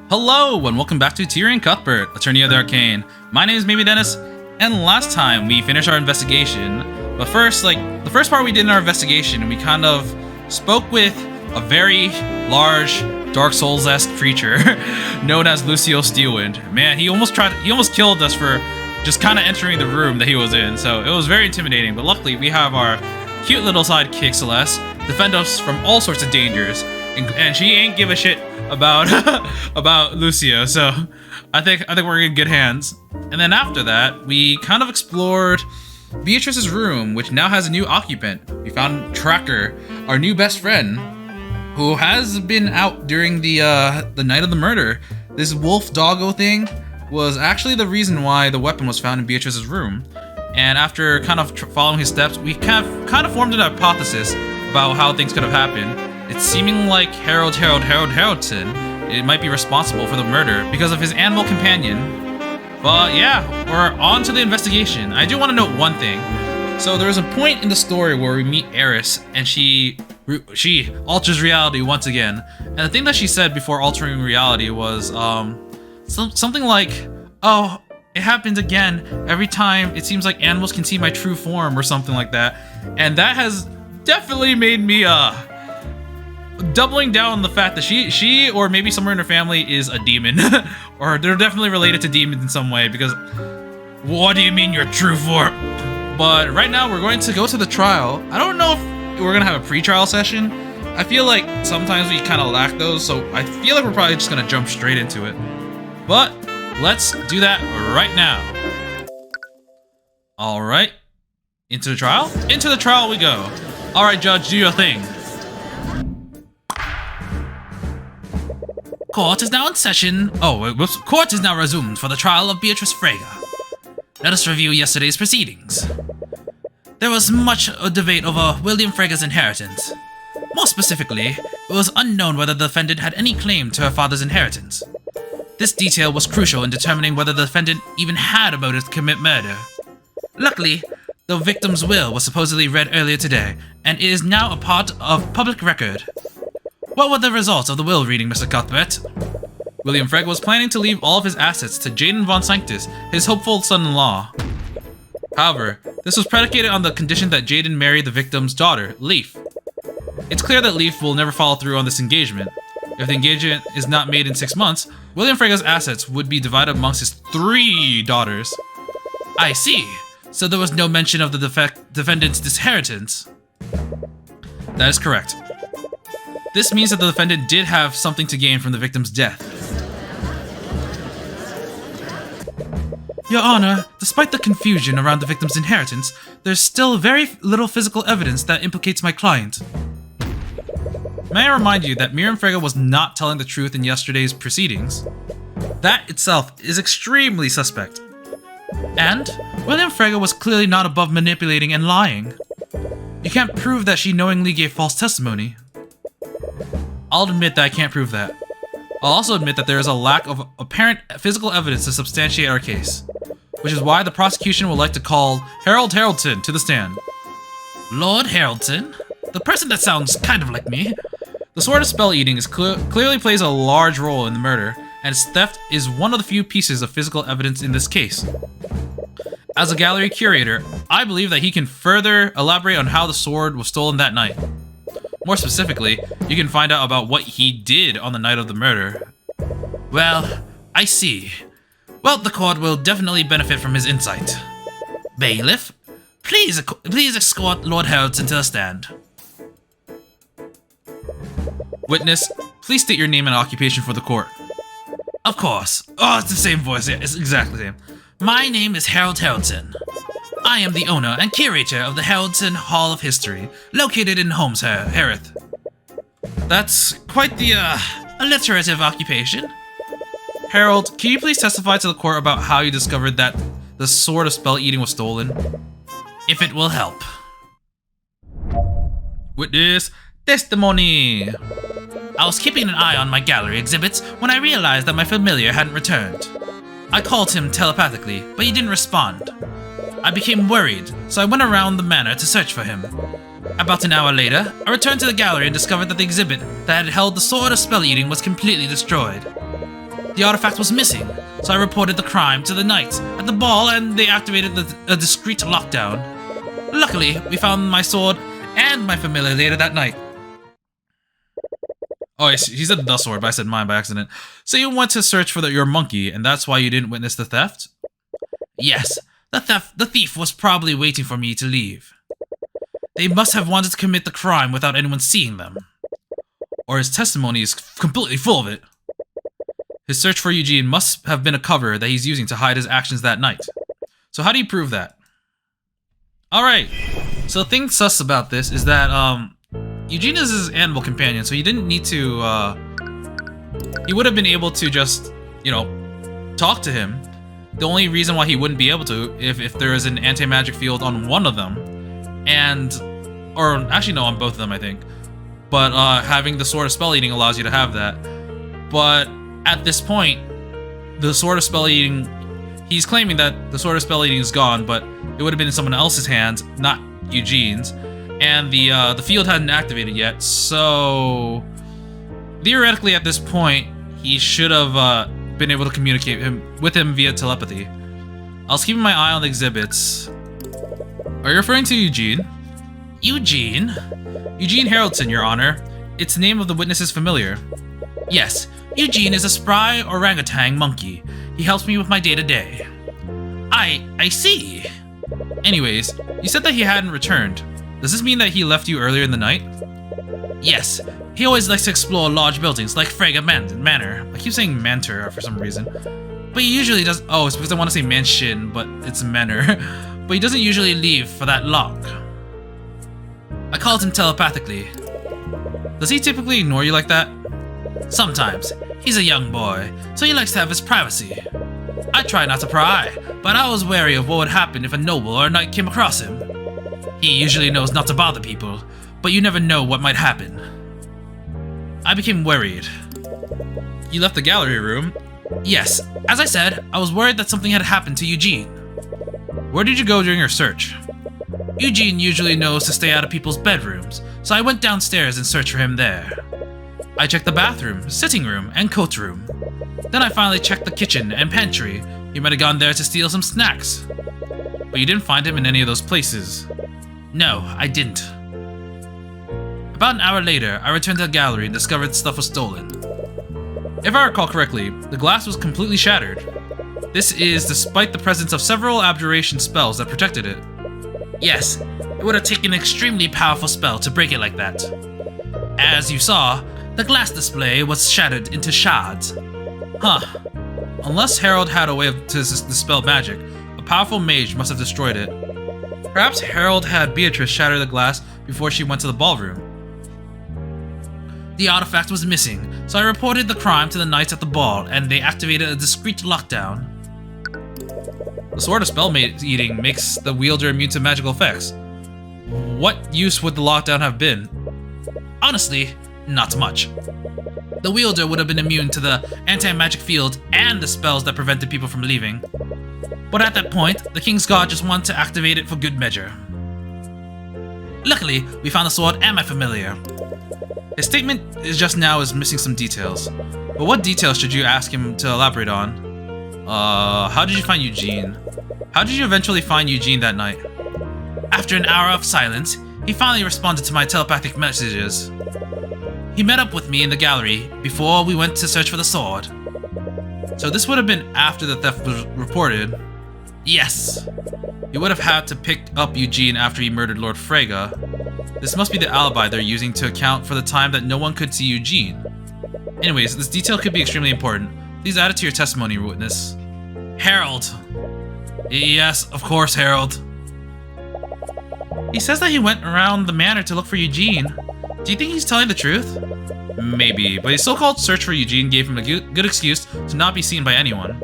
Hello, and welcome back to Tyrion Cuthbert, Attorney of the Arcane. My name is Maybe Dennis, and last time we finished our investigation. But first, the first part we did in our investigation, we kind of spoke with a very large Dark Souls-esque creature known as Lucio Steelwind. Man, he almost killed us for just kind of entering the room that he was in, so it was very intimidating. But luckily, we have our cute little sidekick Celeste defend us from all sorts of dangers, and she ain't give a shit about about Lucio, so I think we're in good hands. And then after that, we kind of explored Beatrice's room, which now has a new occupant. We found Tracker, our new best friend, who has been out during the night of the murder. This wolf doggo thing was actually the reason why the weapon was found in Beatrice's room. And after kind of following his steps, we kind of formed an hypothesis about how things could have happened. It's seeming like Haroldson, it might be responsible for the murder because of his animal companion. But yeah, we're on to the investigation. I do want to note one thing. So there's a point in the story where we meet Eris, and she alters reality once again. And the thing that she said before altering reality was something like, "Oh, it happens again every time. It seems like animals can see my true form," or something like that. And that has definitely made me doubling down on the fact that she or maybe somewhere in her family is a demon, or they're definitely related to demons in some way, because what do you mean your true form? But right now we're going to go to the trial. I don't know if we're gonna have a pre-trial session. I feel like sometimes we kind of lack those, so I feel like we're probably just gonna jump straight into it. But let's do that right now. All right, into the trial? Into the trial we go. All right, Judge, do your thing. Court is now in session. Court is now resumed for the trial of Beatrice Frege. Let us review yesterday's proceedings. There was much debate over William Frege's inheritance. More specifically, it was unknown whether the defendant had any claim to her father's inheritance. This detail was crucial in determining whether the defendant even had a motive to commit murder. Luckily, the victim's will was supposedly read earlier today, and it is now a part of public record. What were the results of the will reading, Mr. Cuthbert? William Frege was planning to leave all of his assets to Jaden von Sanctus, his hopeful son-in-law. However, this was predicated on the condition that Jaden marry the victim's daughter, Leaf. It's clear that Leaf will never follow through on this engagement. If the engagement is not made in 6 months, William Frege's assets would be divided amongst his 3 daughters. I see. So there was no mention of the defendant's disinheritance. That is correct. This means that the defendant did have something to gain from the victim's death. Your Honor, despite the confusion around the victim's inheritance, there's still very little physical evidence that implicates my client. May I remind you that Miriam Frege was not telling the truth in yesterday's proceedings? That itself is extremely suspect. And William Frege was clearly not above manipulating and lying. You can't prove that she knowingly gave false testimony. I'll admit that I can't prove that. I'll also admit that there is a lack of apparent physical evidence to substantiate our case, which is why the prosecution would like to call Harold Haroldson to the stand. Lord Haroldson? The person that sounds kind of like me. The Sword of Spell Eating clearly plays a large role in the murder, and its theft is one of the few pieces of physical evidence in this case. As a gallery curator, I believe that he can further elaborate on how the sword was stolen that night. More specifically, you can find out about what he did on the night of the murder. Well, I see. Well, the court will definitely benefit from his insight. Bailiff, please escort Lord Haroldson to the stand. Witness, please state your name and occupation for the court. Of course. Oh, it's the same voice. Yeah, it's exactly the same. My name is Harold Haroldson. I am the owner and curator of the Haroldson Hall of History, located in Holmes, Hereth. That's quite the, alliterative occupation. Harold, can you please testify to the court about how you discovered that the Sword of Spell Eating was stolen? If it will help. Witness, testimony! I was keeping an eye on my gallery exhibits when I realized that my familiar hadn't returned. I called him telepathically, but he didn't respond. I became worried, so I went around the manor to search for him. About an hour later, I returned to the gallery and discovered that the exhibit that had held the Sword of Spell Eating was completely destroyed. The artifact was missing, so I reported the crime to the knights at the ball and they activated a discreet lockdown. Luckily, we found my sword and my familiar later that night. Oh, he said the sword, but I said mine by accident. So you went to search for your monkey, and that's why you didn't witness the theft? Yes, the thief was probably waiting for me to leave. They must have wanted to commit the crime without anyone seeing them. Or his testimony is completely full of it. His search for Eugene must have been a cover that he's using to hide his actions that night. So how do you prove that? Alright, so the thing sus about this is that, Eugene is his animal companion, so he didn't need to, he would have been able to just, you know, talk to him. The only reason why he wouldn't be able to, if there is an anti-magic field on one of them, or actually no, on both of them, I think. But, having the Sword of Spell Eating allows you to have that. But, at this point, the Sword of Spell Eating, he's claiming that the Sword of Spell Eating is gone, but it would have been in someone else's hands, not Eugene's. And the field hadn't activated yet, so theoretically at this point, he should have been able to communicate with him via telepathy. I was keeping my eye on the exhibits. Are you referring to Eugene? Eugene? Eugene Haroldson, Your Honor. It's the name of the witness's familiar. Yes, Eugene is a spry orangutan monkey. He helps me with my day-to-day. I see. Anyways, you said that he hadn't returned. Does this mean that he left you earlier in the night? Yes, he always likes to explore large buildings like Frega Manor. I keep saying Mantor for some reason. But he usually does. Oh, it's because I want to say mansion, but it's Manor. But he doesn't usually leave for that long. I called him telepathically. Does he typically ignore you like that? Sometimes. He's a young boy, so he likes to have his privacy. I try not to pry, but I was wary of what would happen if a noble or a knight came across him. He usually knows not to bother people, but you never know what might happen. I became worried. You left the gallery room? Yes, as I said, I was worried that something had happened to Eugene. Where did you go during your search? Eugene usually knows to stay out of people's bedrooms, so I went downstairs and searched for him there. I checked the bathroom, sitting room, and coat room. Then I finally checked the kitchen and pantry. He might have gone there to steal some snacks. But you didn't find him in any of those places. No, I didn't. About an hour later, I returned to the gallery and discovered the stuff was stolen. If I recall correctly, the glass was completely shattered. This is despite the presence of several abjuration spells that protected it. Yes, it would have taken an extremely powerful spell to break it like that. As you saw, the glass display was shattered into shards. Huh. Unless Harold had a way to dispel magic, a powerful mage must have destroyed it. Perhaps Harold had Beatrice shatter the glass before she went to the ballroom. The artifact was missing, so I reported the crime to the knights at the ball, and they activated a discreet lockdown. The Sword of Spell Eating makes the wielder immune to magical effects. What use would the lockdown have been? Honestly, not much. The wielder would have been immune to the anti-magic field and the spells that prevented people from leaving. But at that point, the King's Guard just wanted to activate it for good measure. Luckily, we found the sword and my familiar. His statement is missing some details. But what details should you ask him to elaborate on? How did you find Eugene? How did you eventually find Eugene that night? After an hour of silence, he finally responded to my telepathic messages. He met up with me in the gallery before we went to search for the sword. So this would have been after the theft was reported. Yes. You would have had to pick up Eugene after he murdered Lord Frega. This must be the alibi they're using to account for the time that no one could see Eugene. Anyways, this detail could be extremely important. Please add it to your testimony, witness. Harold. Yes, of course, Harold. He says that he went around the manor to look for Eugene. Do you think he's telling the truth? Maybe, but his so-called search for Eugene gave him a good excuse to not be seen by anyone.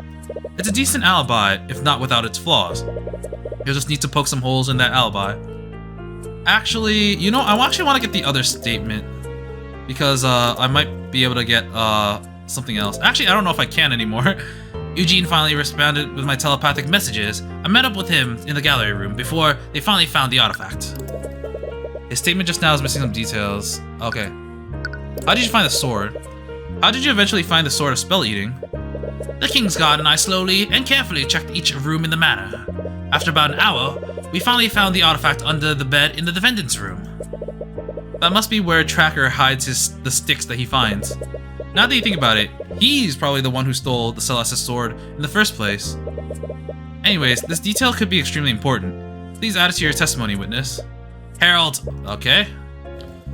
It's a decent alibi, if not without its flaws. He'll just need to poke some holes in that alibi. Actually, you know, I actually want to get the other statement. Because, I might be able to get, something else. Actually, I don't know if I can anymore. Eugene finally responded with my telepathic messages. I met up with him in the gallery room before they finally found the artifact. His statement just now is missing some details. Okay. How did you find the sword? How did you eventually find the Sword of Spell Eating? The King's Guard and I slowly and carefully checked each room in the manor. After about an hour, we finally found the artifact under the bed in the defendant's room. That must be where Tracker hides the sticks that he finds. Now that you think about it, he's probably the one who stole the Celestis sword in the first place. Anyways, this detail could be extremely important. Please add it to your testimony, witness. Herald. Okay.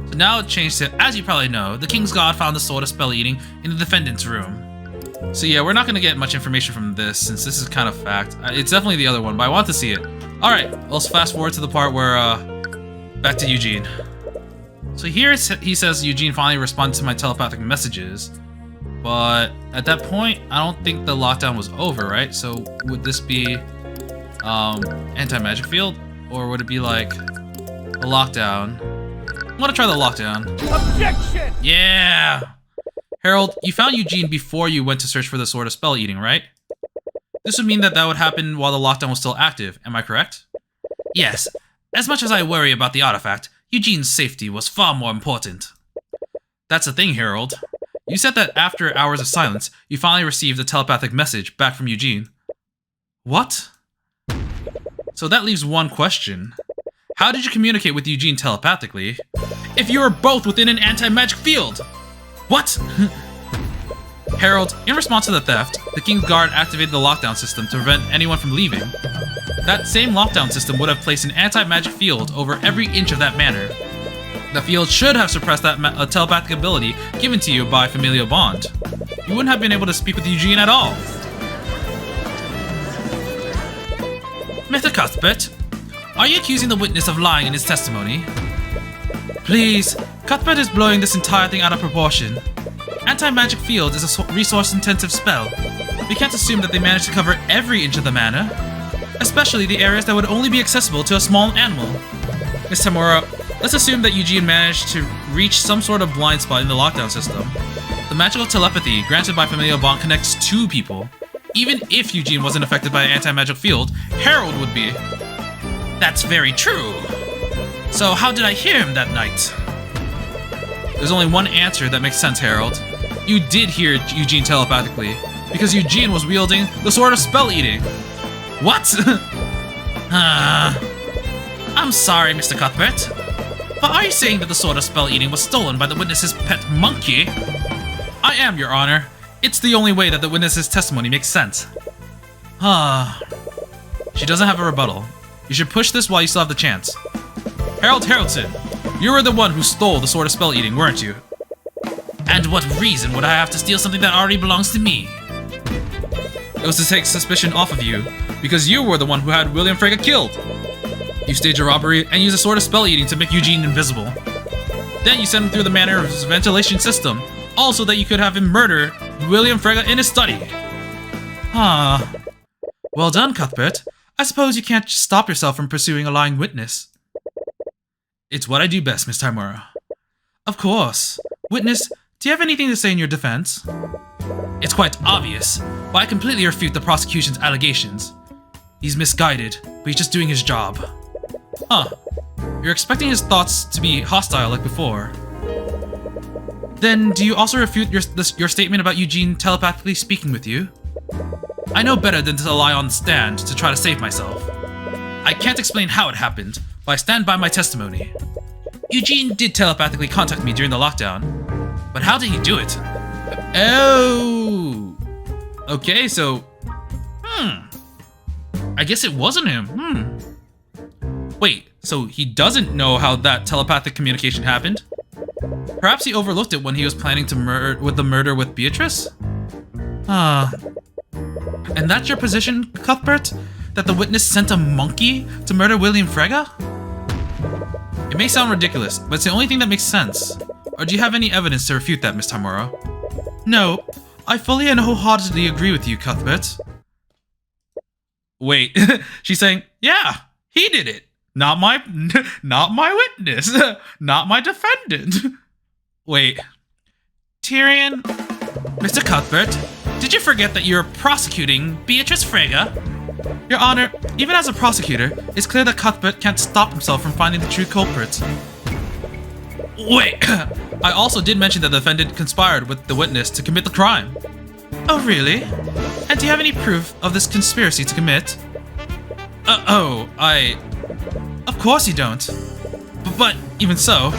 So now it changed to, as you probably know, the King's Guard found the sword of spell eating in the defendant's room. So yeah, we're not going to get much information from this since this is kind of fact. It's definitely the other one, but I want to see it. Alright, let's fast forward to the part where, back to Eugene. So here he says Eugene finally responded to my telepathic messages, but at that point, I don't think the lockdown was over, right? So would this be anti-magic field, or would it be like a lockdown? I'm gonna try the lockdown. Objection! Yeah! Harold, you found Eugene before you went to search for the sword of spell eating, right? This would mean that would happen while the lockdown was still active, am I correct? Yes. As much as I worry about the artifact, Eugene's safety was far more important. That's the thing, Harold. You said that after hours of silence, you finally received a telepathic message back from Eugene. What? So that leaves one question. How did you communicate with Eugene telepathically if you were both within an anti-magic field? What? Harold, in response to the theft, the King's Guard activated the lockdown system to prevent anyone from leaving. That same lockdown system would have placed an anti-magic field over every inch of that manor. The field should have suppressed that telepathic ability given to you by familial bond. You wouldn't have been able to speak with Eugene at all. Mr. Cuthbert, are you accusing the witness of lying in his testimony? Please, Cuthbert is blowing this entire thing out of proportion. Anti-magic field is a resource-intensive spell. We can't assume that they managed to cover every inch of the manor, especially the areas that would only be accessible to a small animal. Miss Tamura, let's assume that Eugene managed to reach some sort of blind spot in the lockdown system. The magical telepathy granted by familial bond connects two people. Even if Eugene wasn't affected by an anti-magic field, Harold would be. That's very true. So how did I hear him that night? There's only one answer that makes sense, Harold. You did hear Eugene telepathically, because Eugene was wielding the sword of spell eating. What? I'm sorry, Mr. Cuthbert. But are you saying that the sword of spell eating was stolen by the witness's pet monkey? I am, Your Honor. It's the only way that the witness's testimony makes sense. She doesn't have a rebuttal. You should push this while you still have the chance. Harold Haraldson, you were the one who stole the sword of spell eating, weren't you? And what reason would I have to steal something that already belongs to me? It was to take suspicion off of you, because you were the one who had William Frege killed. You staged a robbery and used a sword of spell eating to make Eugene invisible. Then you sent him through the manor's ventilation system, also that you could have him murder William Frege in his study. Well done, Cuthbert. I suppose you can't just stop yourself from pursuing a lying witness. It's what I do best, Miss Tamura. Of course. Witness, do you have anything to say in your defense? It's quite obvious, but I completely refute the prosecution's allegations. He's misguided, but he's just doing his job. You're expecting his thoughts to be hostile like before. Then, do you also refute your statement about Eugene telepathically speaking with you? I know better than to lie on the stand to try to save myself. I can't explain how it happened, but I stand by my testimony. Eugene did telepathically contact me during the lockdown, but how did he do it? Oh! Okay, so... I guess it wasn't him. Wait, so he doesn't know how that telepathic communication happened? Perhaps he overlooked it when he was planning to murder with Beatrice? And that's your position, Cuthbert? That the witness sent a monkey to murder William Frege? It may sound ridiculous, but it's the only thing that makes sense. Or do you have any evidence to refute that, Miss Tamura? No, I fully and wholeheartedly agree with you, Cuthbert. Wait, she's saying, yeah, he did it. Not my witness. Not my defendant. Wait. Tyrion? Mr. Cuthbert, did you forget that you're prosecuting Beatrice Frege? Your Honor, even as a prosecutor, it's clear that Cuthbert can't stop himself from finding the true culprit. Wait, I also did mention that the defendant conspired with the witness to commit the crime. Oh, really? And do you have any proof of this conspiracy to commit? Of course you don't. But even so...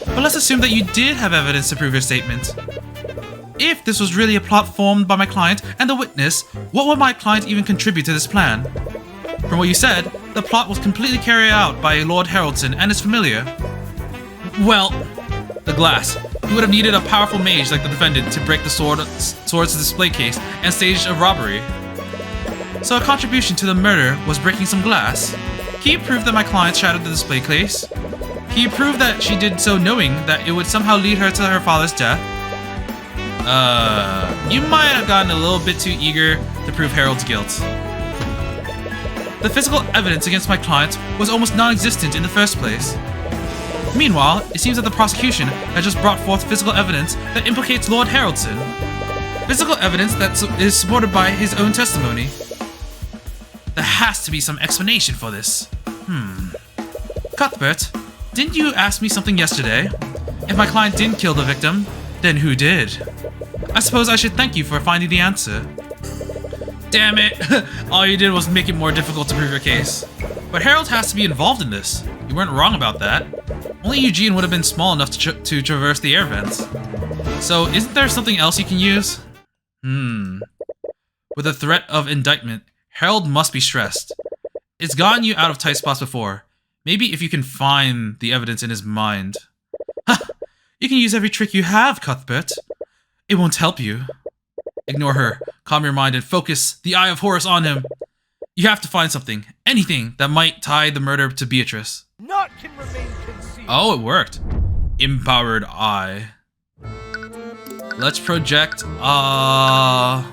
But let's assume that you did have evidence to prove your statement. If this was really a plot formed by my client and the witness, what would my client even contribute to this plan? From what you said, the plot was completely carried out by Lord Haraldson and his familiar. Well, the glass. He would have needed a powerful mage like the defendant to break the sword's display case and stage a robbery. So a contribution to the murder was breaking some glass. Can you prove that my client shattered the display case? Can you prove that she did so knowing that it would somehow lead her to her father's death? You might have gotten a little bit too eager to prove Harold's guilt. The physical evidence against my client was almost non-existent in the first place. Meanwhile, it seems that the prosecution has just brought forth physical evidence that implicates Lord Haraldson. Physical evidence that is supported by his own testimony. There has to be some explanation for this. Cuthbert, didn't you ask me something yesterday? If my client didn't kill the victim, then who did? I suppose I should thank you for finding the answer. Damn it! All you did was make it more difficult to prove your case. But Harold has to be involved in this. You weren't wrong about that. Only Eugene would have been small enough to traverse the air vents. So, isn't there something else you can use? With the threat of indictment, Harold must be stressed. It's gotten you out of tight spots before. Maybe if you can find the evidence in his mind. Ha! You can use every trick you have, Cuthbert. It won't help you. Ignore her, calm your mind, and focus the eye of Horus on him. You have to find something, anything, that might tie the murder to Beatrice. Naught can remain concealed. Oh, it worked. Empowered eye. Let's project, I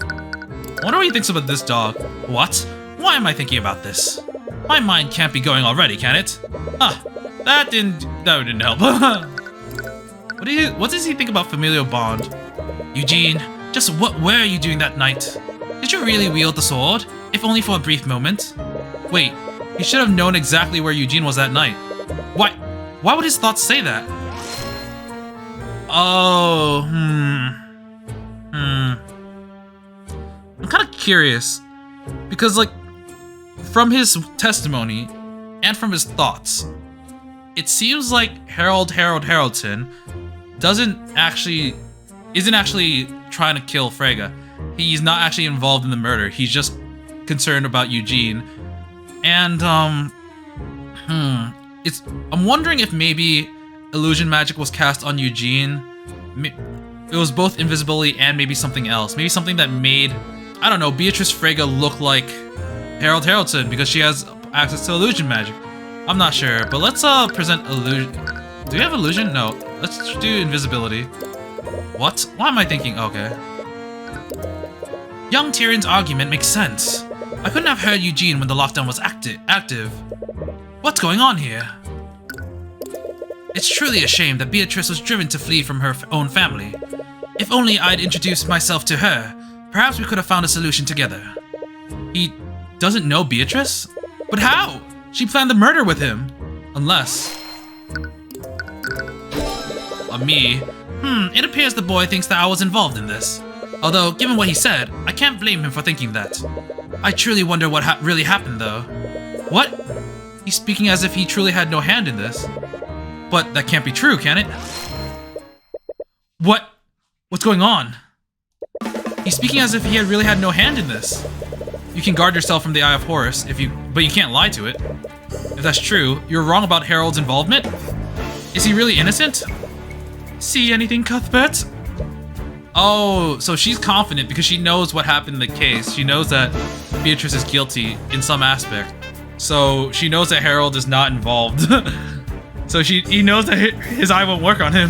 wonder what he thinks about this dog. What? Why am I thinking about this? My mind can't be going already, can it? That didn't help. What does he think about familial bond? Eugene, just what were you doing that night? Did you really wield the sword? If only for a brief moment. Wait, he should have known exactly where Eugene was that night. Why would his thoughts say that? Oh, I'm kind of curious. Because, like, from his testimony and from his thoughts, it seems like Harold Haraldson isn't actually trying to kill Freyga. He's not actually involved in the murder. He's just concerned about Eugene. And I'm wondering if maybe illusion magic was cast on Eugene. It was both invisibility and maybe something else. Maybe something that made, I don't know, Beatrice Freyga look like Harold Haraldson because she has access to illusion magic. I'm not sure, but let's present illusion. Do we have illusion? No. Let's do invisibility. What? Why am I thinking? Okay. Young Tyrion's argument makes sense. I couldn't have heard Eugene when the lockdown was active. What's going on here? It's truly a shame that Beatrice was driven to flee from her own family. If only I'd introduced myself to her, perhaps we could have found a solution together. He doesn't know Beatrice? But how? She planned the murder with him. Unless... me. It appears the boy thinks that I was involved in this. Although, given what he said, I can't blame him for thinking that. I truly wonder what really happened, though. What? He's speaking as if he truly had no hand in this. But that can't be true, can it? What? What's going on? He's speaking as if he really had no hand in this. You can guard yourself from the Eye of Horus, but you can't lie to it. If that's true, you're wrong about Harold's involvement? Is he really innocent? See anything, Cuthbert? Oh, so she's confident because she knows what happened in the case. She knows that Beatrice is guilty in some aspect. So she knows that Harold is not involved. So he knows that his eye won't work on him.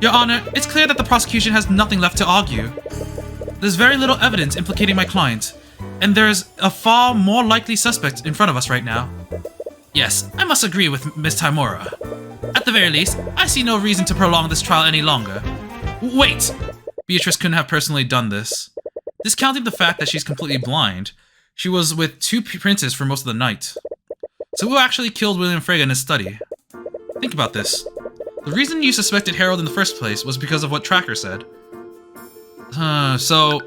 Your Honor, it's clear that the prosecution has nothing left to argue. There's very little evidence implicating my client, and there's a far more likely suspect in front of us right now. Yes, I must agree with Miss Timora. At the very least, I see no reason to prolong this trial any longer. Wait! Beatrice couldn't have personally done this. Discounting the fact that she's completely blind, she was with two princes for most of the night. So who actually killed William Freyga in his study? Think about this. The reason you suspected Harold in the first place was because of what Tracker said. So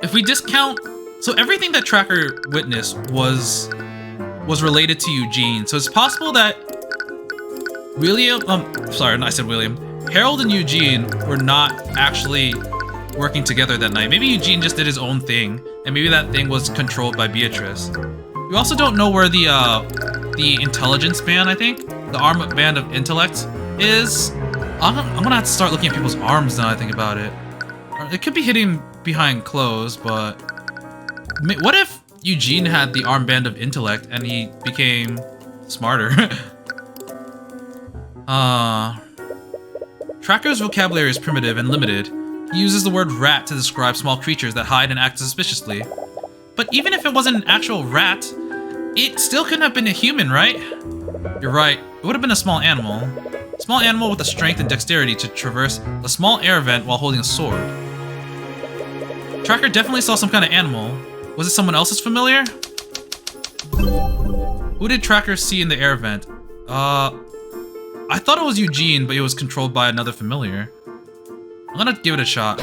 if we discount... So everything that Tracker witnessed was related to Eugene. So it's possible that William... sorry, I said William. Harold and Eugene were not actually working together that night. Maybe Eugene just did his own thing, and maybe that thing was controlled by Beatrice. We also don't know where the intelligence band, I think, the armband of intellect is. I'm gonna have to start looking at people's arms now I think about it. It could be hidden behind clothes, but what if Eugene had the armband of intellect and he became smarter? Tracker's vocabulary is primitive and limited. He uses the word rat to describe small creatures that hide and act suspiciously. But even if it wasn't an actual rat, it still couldn't have been a human, right? You're right, it would have been a small animal. A small animal with the strength and dexterity to traverse a small air vent while holding a sword. Tracker definitely saw some kind of animal. Was it someone else's familiar? Who did Tracker see in the air vent? I thought it was Eugene, but it was controlled by another familiar. I'm gonna give it a shot.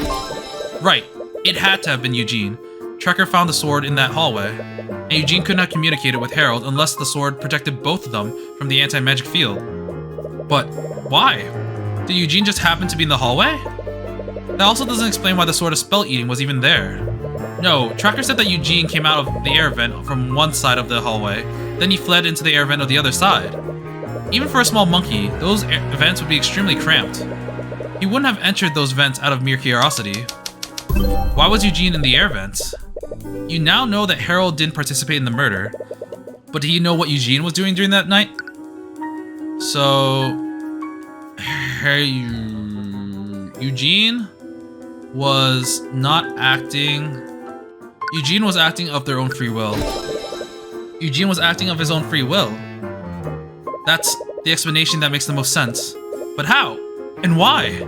Right, it had to have been Eugene. Tracker found the sword in that hallway, and Eugene could not communicate with Harold unless the sword protected both of them from the anti-magic field. But why? Did Eugene just happen to be in the hallway? That also doesn't explain why the sword of spell eating was even there. No, Tracker said that Eugene came out of the air vent from one side of the hallway, then he fled into the air vent of the other side. Even for a small monkey, those vents would be extremely cramped. He wouldn't have entered those vents out of mere curiosity. Why was Eugene in the air vents? You now know that Harold didn't participate in the murder, but do you know what Eugene was doing during that night? So... Eugene was not acting... Eugene was acting of their own free will. Eugene was acting of his own free will. That's the explanation that makes the most sense. But how? And why?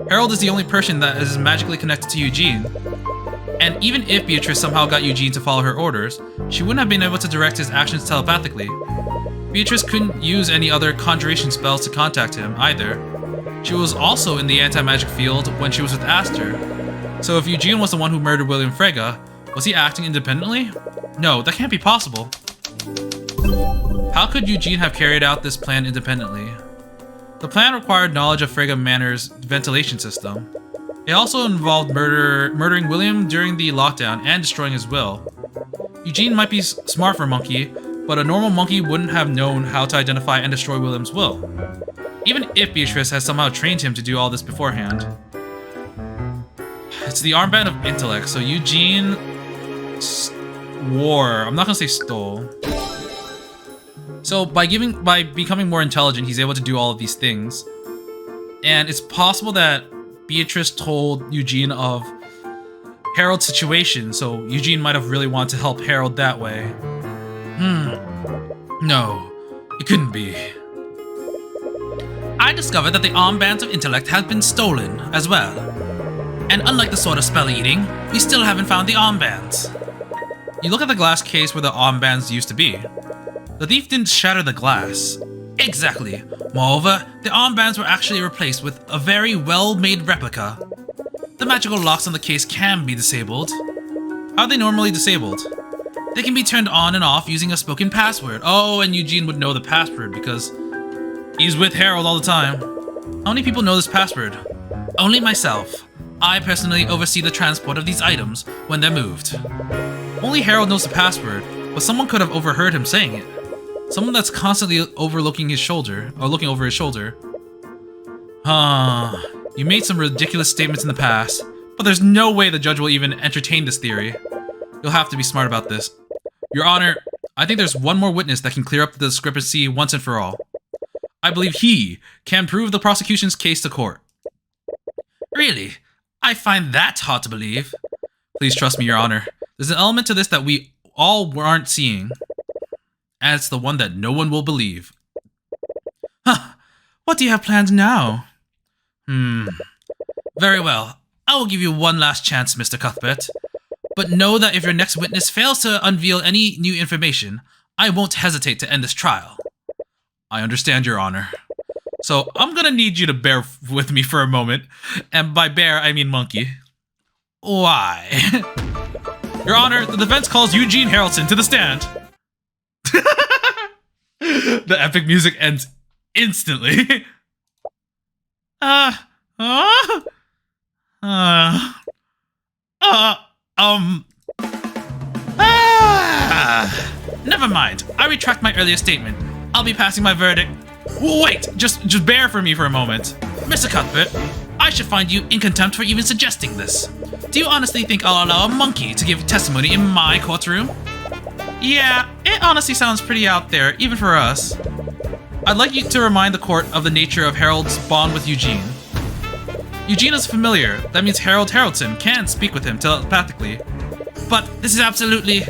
Harold is the only person that is magically connected to Eugene. And even if Beatrice somehow got Eugene to follow her orders, she wouldn't have been able to direct his actions telepathically. Beatrice couldn't use any other conjuration spells to contact him, either. She was also in the anti-magic field when she was with Aster. So if Eugene was the one who murdered William Frege, was he acting independently? No, that can't be possible. How could Eugene have carried out this plan independently? The plan required knowledge of Frege Manor's ventilation system. It also involved murdering William during the lockdown and destroying his will. Eugene might be smart for a monkey, but a normal monkey wouldn't have known how to identify and destroy William's will. Even if Beatrice has somehow trained him to do all this beforehand. It's the armband of intellect, so Eugene swore. I'm not gonna say stole. So by becoming more intelligent, he's able to do all of these things. And it's possible that Beatrice told Eugene of Harold's situation, so Eugene might have really wanted to help Harold that way. No, it couldn't be. I discovered that the armbands of intellect had been stolen as well. And unlike the sword of spell eating, we still haven't found the armbands. You look at the glass case where the armbands used to be. The thief didn't shatter the glass. Exactly. Moreover, the armbands were actually replaced with a very well-made replica. The magical locks on the case can be disabled. How are they normally disabled? They can be turned on and off using a spoken password. Oh, and Eugene would know the password because he's with Harold all the time. How many people know this password? Only myself. I personally oversee the transport of these items when they're moved. Only Harold knows the password, but someone could have overheard him saying it. Someone that's constantly overlooking his shoulder, or looking over his shoulder. You made some ridiculous statements in the past, but there's no way the judge will even entertain this theory. You'll have to be smart about this. Your Honor, I think there's one more witness that can clear up the discrepancy once and for all. I believe he can prove the prosecution's case to court. Really? I find that hard to believe. Please trust me, Your Honor. There's an element to this that we all aren't seeing. And it's the one that no one will believe. Huh. What do you have planned now? Very well. I will give you one last chance, Mr. Cuthbert. But know that if your next witness fails to unveil any new information, I won't hesitate to end this trial. I understand, Your Honor. So I'm gonna need you to bear with me for a moment. And by bear, I mean monkey. Why? Your Honor, the defense calls Eugene Harrelson to the stand. The epic music ends instantly. Never mind. I retract my earlier statement. I'll be passing my verdict. Wait, just bear for me for a moment. Mr. Cuthbert, I should find you in contempt for even suggesting this. Do you honestly think I'll allow a monkey to give testimony in my courtroom? Yeah, it honestly sounds pretty out there, even for us. I'd like you to remind the court of the nature of Harold's bond with Eugene. Eugene is familiar. That means Harold Harrelson can speak with him telepathically. But this is absolutely...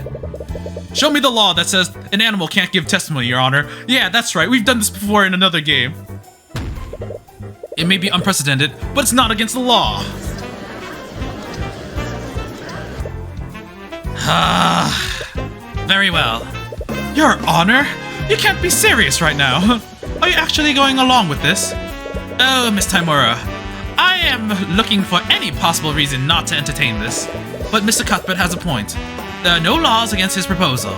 Show me the law that says an animal can't give testimony, Your Honor. Yeah, that's right. We've done this before in another game. It may be unprecedented, but it's not against the law. Very well. Your Honor, you can't be serious right now. Are you actually going along with this? Oh, Miss Timura, I am looking for any possible reason not to entertain this. But Mr. Cuthbert has a point. There are no laws against his proposal.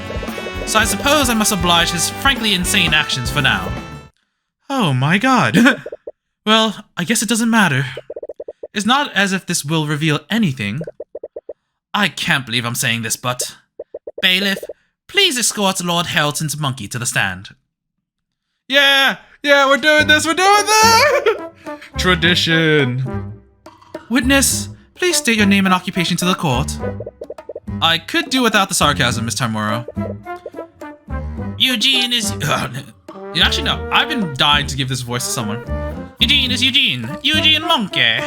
So I suppose I must oblige his frankly insane actions for now. Oh my god. Well, I guess it doesn't matter. It's not as if this will reveal anything. I can't believe I'm saying this, but... Bailiff, please escort Lord Harrelson's monkey to the stand. Yeah, we're doing this, Tradition. Witness, please state your name and occupation to the court. I could do without the sarcasm, Miss Timura. Eugene is... Actually, no. I've been dying to give this voice to someone. Eugene is Eugene. Eugene Monkey.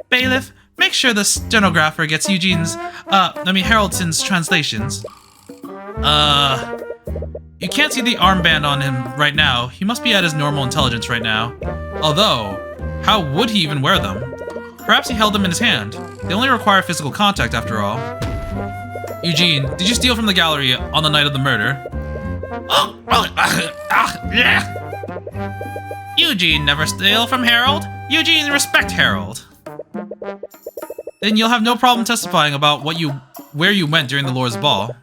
Bailiff, make sure the stenographer gets Harrelson's translations. You can't see the armband on him right now. He must be at his normal intelligence right now. Although, how would he even wear them? Perhaps he held them in his hand. They only require physical contact after all. Eugene, did you steal from the gallery on the night of the murder? Eugene never steal from Harold. Eugene respect Harold. Then you'll have no problem testifying about where you went during the Lord's Ball.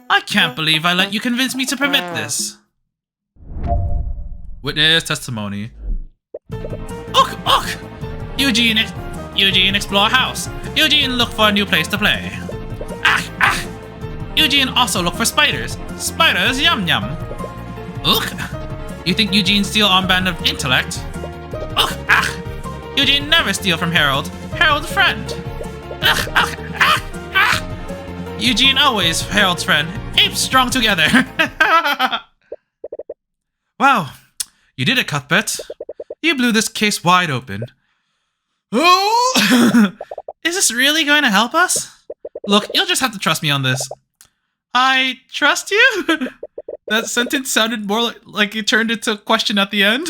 I can't believe I let you convince me to permit this. Witness testimony. Ugh! Eugene explore house. Eugene look for a new place to play. Eugene also look for spiders. Spiders yum yum. Ugh! You think Eugene steal armband of intellect? Ugh! Eugene never steal from Harold. Harold's friend. Eugene always Harold's friend. Apes strong together. Wow, you did it, Cuthbert. You blew this case wide open. Oh! Is this really going to help us? Look, you'll just have to trust me on this. I trust you? That sentence sounded more like it turned into a question at the end.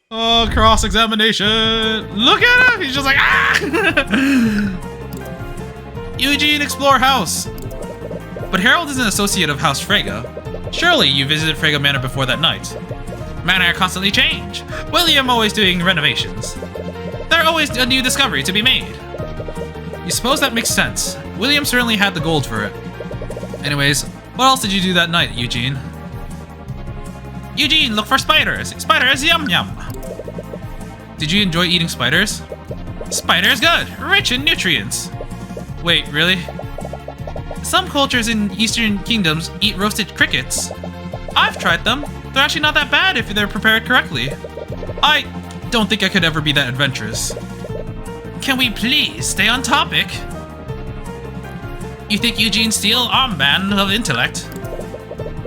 Oh, cross-examination. Look at him! He's just like, Eugene, explore house. But Harold is an associate of House Frege. Surely you visited Frege Manor before that night. Manor constantly change. William always doing renovations. There always a new discovery to be made. You suppose that makes sense. William certainly had the gold for it. Anyways, what else did you do that night, Eugene? Eugene, look for spiders. Spiders, yum yum. Did you enjoy eating spiders? Spiders good, rich in nutrients. Wait, really? Some cultures in Eastern kingdoms eat roasted crickets. I've tried them. They're actually not that bad if they're prepared correctly. I don't think I could ever be that adventurous. Can we please stay on topic? You think Eugene steal armband of intellect?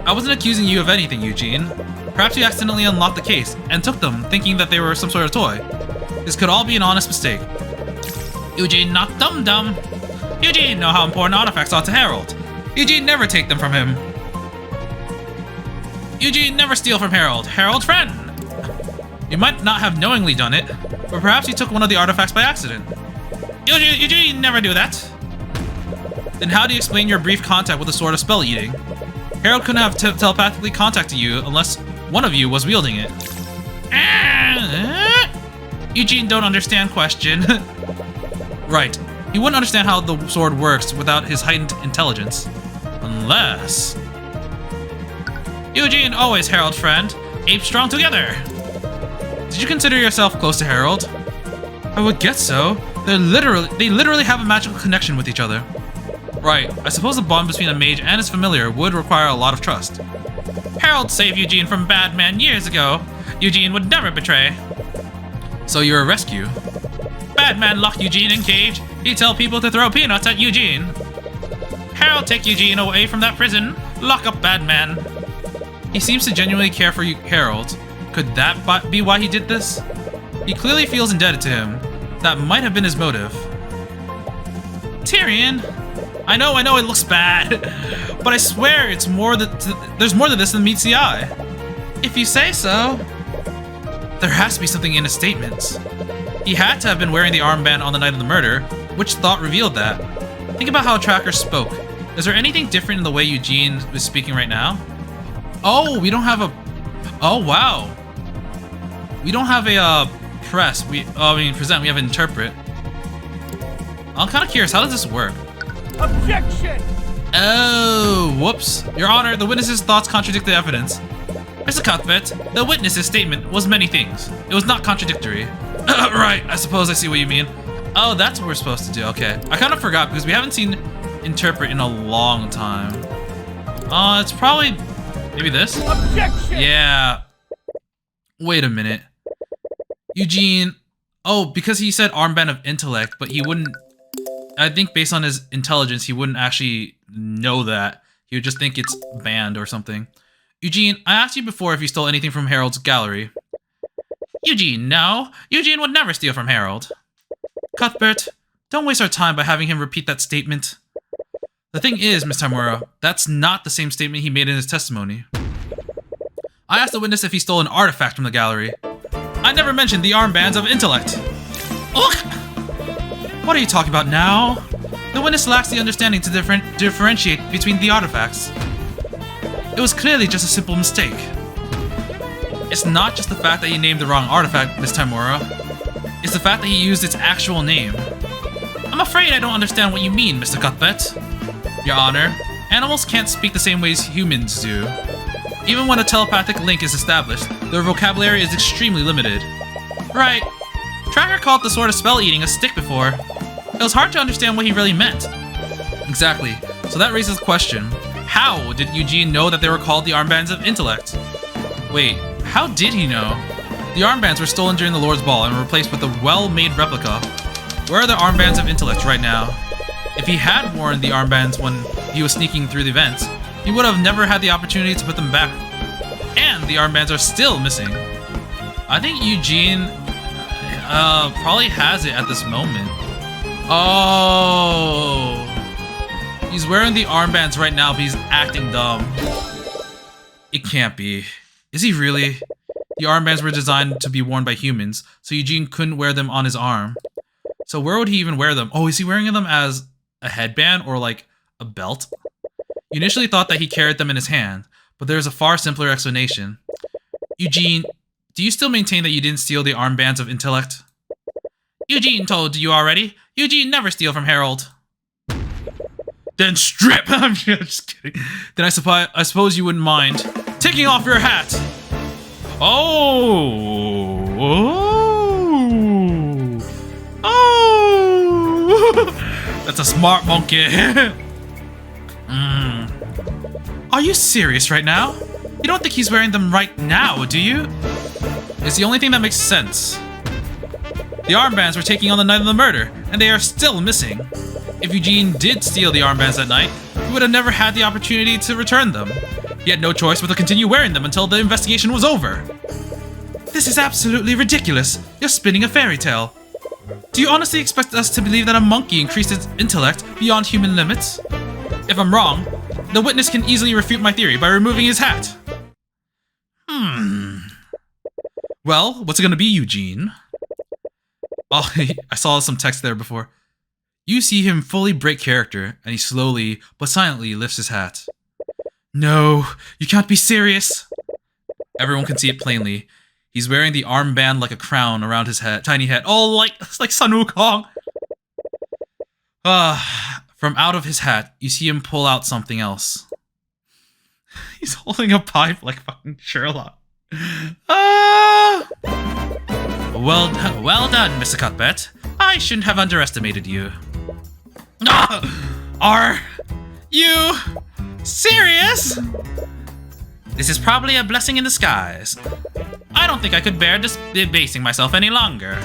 I wasn't accusing you of anything, Eugene. Perhaps you accidentally unlocked the case and took them, thinking that they were some sort of toy. This could all be an honest mistake. Eugene not dumb. Eugene know how important artifacts are to Harold. Eugene never take them from him. Eugene never steal from Harold. Harold friend. You might not have knowingly done it, but perhaps you took one of the artifacts by accident. Eugene never do that. Then how do you explain your brief contact with the Sword of Spell Eating? Harold couldn't have telepathically contacted you unless one of you was wielding it. Eugene don't understand question. Right. He wouldn't understand how the sword works without his heightened intelligence. Unless... Eugene always Harold friend. Ape strong together. Did you consider yourself close to Harold? I would guess so. They literally have a magical connection with each other. Right. I suppose the bond between a mage and his familiar would require a lot of trust. Harold saved Eugene from bad man years ago. Eugene would never betray. So you're a rescue? Bad man locked Eugene in cage. He tell people to throw peanuts at Eugene. Harold take Eugene away from that prison. Lock up bad man. He seems to genuinely care for Harold. Could that be why he did this? He clearly feels indebted to him. That might have been his motive. Tyrion! I know it looks bad. But I swear it's more there's more to this than meets the eye. If you say so. There has to be something in his statements. He had to have been wearing the armband on the night of the murder. Which thought revealed that? Think about how Tracker spoke. Is there anything different in the way Eugene is speaking right now? Oh, we don't have a... Oh, wow. We don't have a present. We have an interpret. I'm kind of curious, how does this work? Objection! Oh, whoops. Your Honor, the witness's thoughts contradict the evidence. Mr. Cuthbert, the witness's statement was many things. It was not contradictory. Right, I suppose I see what you mean. Oh, that's what we're supposed to do, okay. I kind of forgot because we haven't seen interpret in a long time. It's probably... maybe this? Objection! Yeah. Wait a minute. Eugene... Oh, because he said armband of intellect, but he wouldn't... I think based on his intelligence, he wouldn't actually know that. He would just think it's banned or something. Eugene, I asked you before if you stole anything from Harold's gallery. Eugene, no. Eugene would never steal from Harold. Cuthbert, don't waste our time by having him repeat that statement. The thing is, Miss Tamura, that's not the same statement he made in his testimony. I asked the witness if he stole an artifact from the gallery. I never mentioned the armbands of intellect. Ugh! What are you talking about now? The witness lacks the understanding to differentiate between the artifacts. It was clearly just a simple mistake. It's not just the fact that he named the wrong artifact, Miss Tamura. It's the fact that he used its actual name. I'm afraid I don't understand what you mean, Mr. Cuthbert. Your Honor, animals can't speak the same ways humans do. Even when a telepathic link is established, their vocabulary is extremely limited. Right. Tracker called the sword of spell eating a stick before. It was hard to understand what he really meant. Exactly. So that raises the question. How did Eugene know that they were called the armbands of intellect? Wait, how did he know? The armbands were stolen during the Lord's Ball and were replaced with a well-made replica. Where are the armbands of intellect right now? If he had worn the armbands when he was sneaking through the events, he would have never had the opportunity to put them back. And the armbands are still missing. I think Eugene probably has it at this moment. Oh, he's wearing the armbands right now, but he's acting dumb. It can't be. Is he really? The armbands were designed to be worn by humans, so Eugene couldn't wear them on his arm. So where would he even wear them? Oh, is he wearing them as a headband or like a belt? You initially thought that he carried them in his hand, but there's a far simpler explanation. Eugene, do you still maintain that you didn't steal the armbands of intellect? Eugene told you already. Eugene never steal from Harold. Then strip! I'm just kidding. Then I suppose you wouldn't mind taking off your hat. Oh! That's a smart monkey. Are you serious right now? You don't think he's wearing them right now, do you? It's the only thing that makes sense. The armbands were taken on the night of the murder, and they are still missing. If Eugene did steal the armbands that night, he would have never had the opportunity to return them. He had no choice but to continue wearing them until the investigation was over. This is absolutely ridiculous. You're spinning a fairy tale. Do you honestly expect us to believe that a monkey increased its intellect beyond human limits? If I'm wrong, the witness can easily refute my theory by removing his hat. Well, what's it gonna be, Eugene? Oh, I saw some text there before. You see him fully break character, and he slowly but silently lifts his hat. No, you can't be serious. Everyone can see it plainly. He's wearing the armband like a crown around his head, tiny head. Oh, like Sun Wukong. From out of his hat, you see him pull out something else. He's holding a pipe like fucking Sherlock. Well done, Mr. Cuthbert. I shouldn't have underestimated you. Are you serious? This is probably a blessing in disguise. I don't think I could bear debasing myself any longer.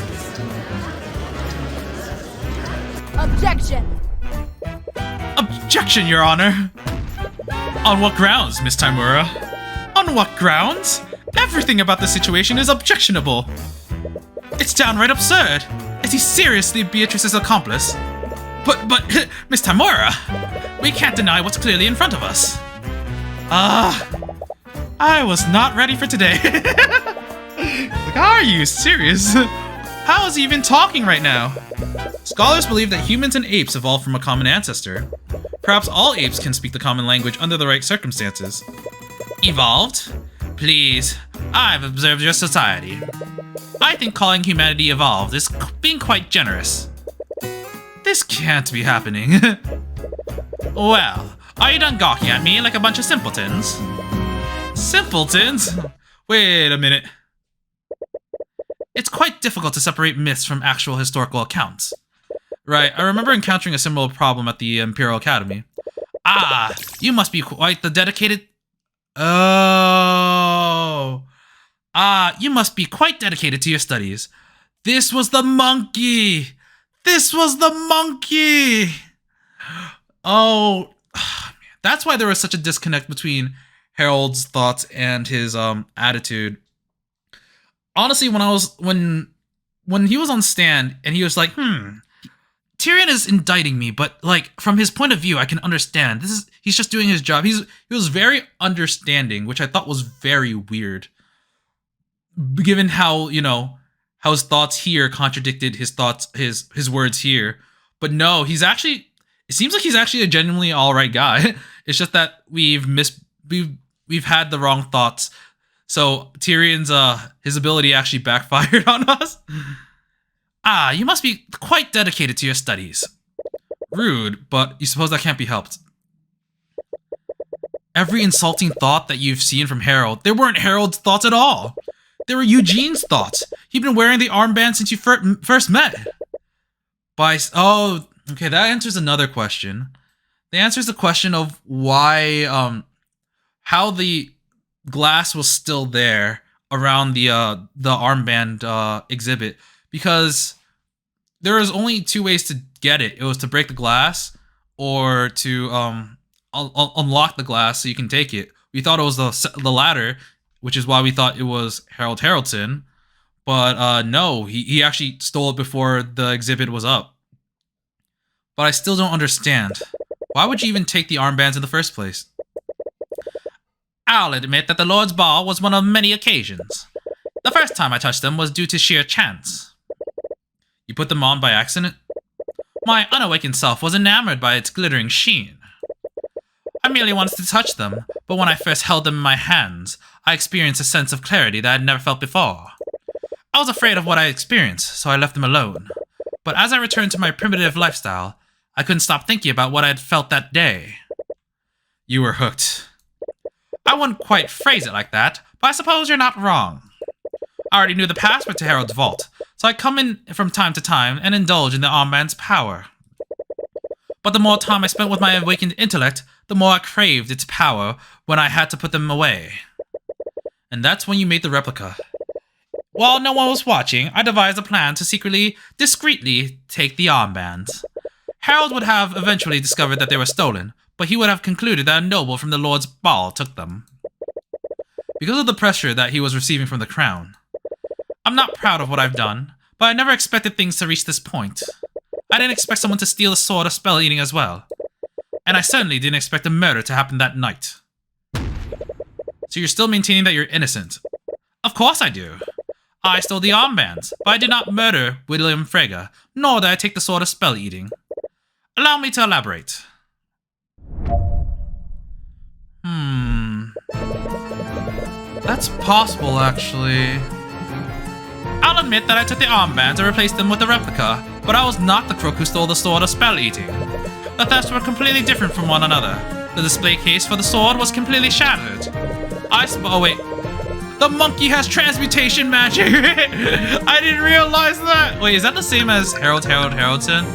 Objection! Objection, Your Honor! On what grounds, Miss Timura? On what grounds? Everything about the situation is objectionable. It's downright absurd. Is he seriously Beatrice's accomplice? But, Miss Timura, we can't deny what's clearly in front of us. I was not ready for today. Like, are you serious? How is he even talking right now? Scholars believe that humans and apes evolved from a common ancestor. Perhaps all apes can speak the common language under the right circumstances. Evolved? Please, I've observed your society. I think calling humanity evolved is being quite generous. This can't be happening. Well, are you done gawking at me like a bunch of simpletons? Simpletons? Wait a minute. It's quite difficult to separate myths from actual historical accounts. Right, I remember encountering a similar problem at the Imperial Academy. Ah, you must be quite the dedicated... Oh... Ah, you must be quite dedicated to your studies. This was the monkey! This was the monkey! Oh, man. That's why there was such a disconnect between Harold's thoughts and his attitude. Honestly, when he was on stand and he was like, Tyrion is indicting me, but like from his point of view, I can understand. He's just doing his job. He was very understanding, which I thought was very weird, given how his thoughts here contradicted his thoughts, his words here. But no, it seems like he's actually a genuinely all right guy. It's just that we've had the wrong thoughts. So Tyrion's his ability actually backfired on us. Ah, you must be quite dedicated to your studies. Rude, but you suppose that can't be helped. Every insulting thought that you've seen from Harold, they weren't Harold's thoughts at all. They were Eugene's thoughts. He'd been wearing the armband since you first met. Oh, okay, that answers another question. That answers the question of why, how the glass was still there around the armband exhibit, because there was only two ways to get it. It was to break the glass or to unlock the glass so you can take it. We thought it was the latter, which is why we thought it was Harold Haraldson. But no, he actually stole it before the exhibit was up. But I still don't understand. Why would you even take the armbands in the first place? I'll admit that the Lord's Ball was one of many occasions. The first time I touched them was due to sheer chance. You put them on by accident? My unawakened self was enamored by its glittering sheen. I merely wanted to touch them, but when I first held them in my hands, I experienced a sense of clarity that I had never felt before. I was afraid of what I experienced, so I left them alone. But as I returned to my primitive lifestyle, I couldn't stop thinking about what I had felt that day. You were hooked. I wouldn't quite phrase it like that, but I suppose you're not wrong. I already knew the password to Harold's vault, so I come in from time to time and indulge in the armband's power. But the more time I spent with my awakened intellect, the more I craved its power when I had to put them away. And that's when you made the replica. While no one was watching, I devised a plan to discreetly take the armbands. Harold would have eventually discovered that they were stolen, but he would have concluded that a noble from the Lord's Ball took them. Because of the pressure that he was receiving from the crown. I'm not proud of what I've done, but I never expected things to reach this point. I didn't expect someone to steal a sword of spell eating as well. And I certainly didn't expect a murder to happen that night. So you're still maintaining that you're innocent? Of course I do. I stole the armbands, but I did not murder William Frege, nor did I take the sword of spell eating. Allow me to elaborate. That's possible, actually. I'll admit that I took the armbands and replaced them with a replica, but I was not the crook who stole the sword of spell eating. The thefts were completely different from one another. The display case for the sword was completely shattered. Oh wait. The monkey has transmutation magic! I didn't realize that! Wait, is that the same as Haroldson?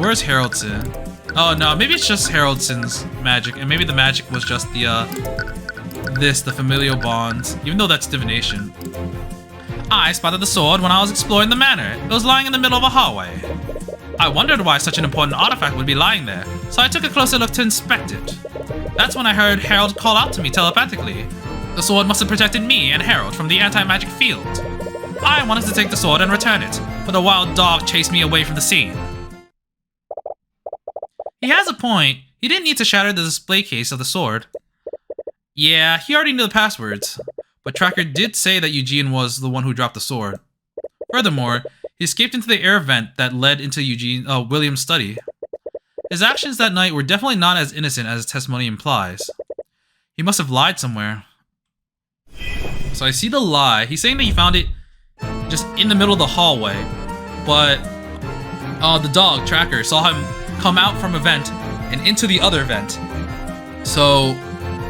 Where's Haroldson? Oh no, maybe it's just Haroldsson's magic, and maybe the magic was just the familial bonds, even though that's divination. I spotted the sword when I was exploring the manor. It was lying in the middle of a hallway. I wondered why such an important artifact would be lying there, so I took a closer look to inspect it. That's when I heard Harold call out to me telepathically. The sword must have protected me and Harold from the anti-magic field. I wanted to take the sword and return it, but a wild dog chased me away from the scene. He has a point. He didn't need to shatter the display case of the sword. Yeah, he already knew the passwords, but Tracker did say that Eugene was the one who dropped the sword. Furthermore, he escaped into the air vent that led into William's study. His actions that night were definitely not as innocent as his testimony implies. He must have lied somewhere. So I see the lie. He's saying that he found it just in the middle of the hallway, but the dog, Tracker, saw him come out from a vent and into the other vent. So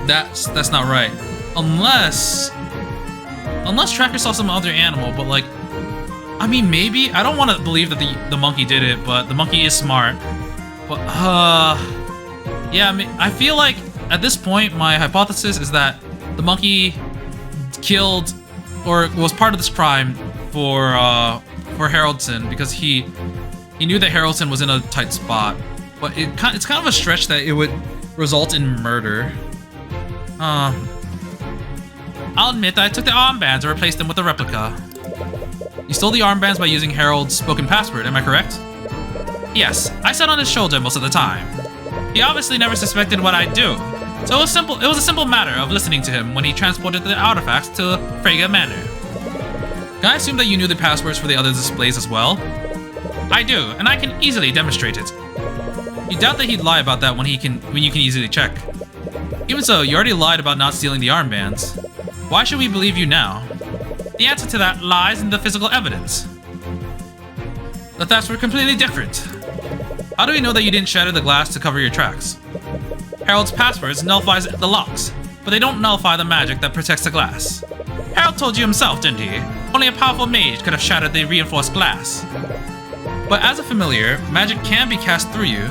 that's not right. Unless Tracker saw some other animal, but like, I mean, maybe. I don't want to believe that the monkey did it, but the monkey is smart. But yeah, I mean, I feel like at this point my hypothesis is that the monkey killed or was part of this crime for Haroldson because he knew that Haroldson was in a tight spot. But it's kind of a stretch that it would result in murder. I'll admit that I took the armbands and replaced them with a replica. You stole the armbands by using Harold's spoken password, am I correct? Yes, I sat on his shoulder most of the time. He obviously never suspected what I'd do, so it was a simple matter of listening to him when he transported the artifacts to Freyga Manor. Can I assume that you knew the passwords for the other displays as well? I do, and I can easily demonstrate it. You doubt that he'd lie about that when you can easily check. Even so, you already lied about not stealing the armbands. Why should we believe you now? The answer to that lies in the physical evidence. The thefts were completely different. How do we know that you didn't shatter the glass to cover your tracks? Harold's passwords nullifies the locks, but they don't nullify the magic that protects the glass. Harold told you himself, didn't he? Only a powerful mage could have shattered the reinforced glass. But as a familiar, magic can be cast through you.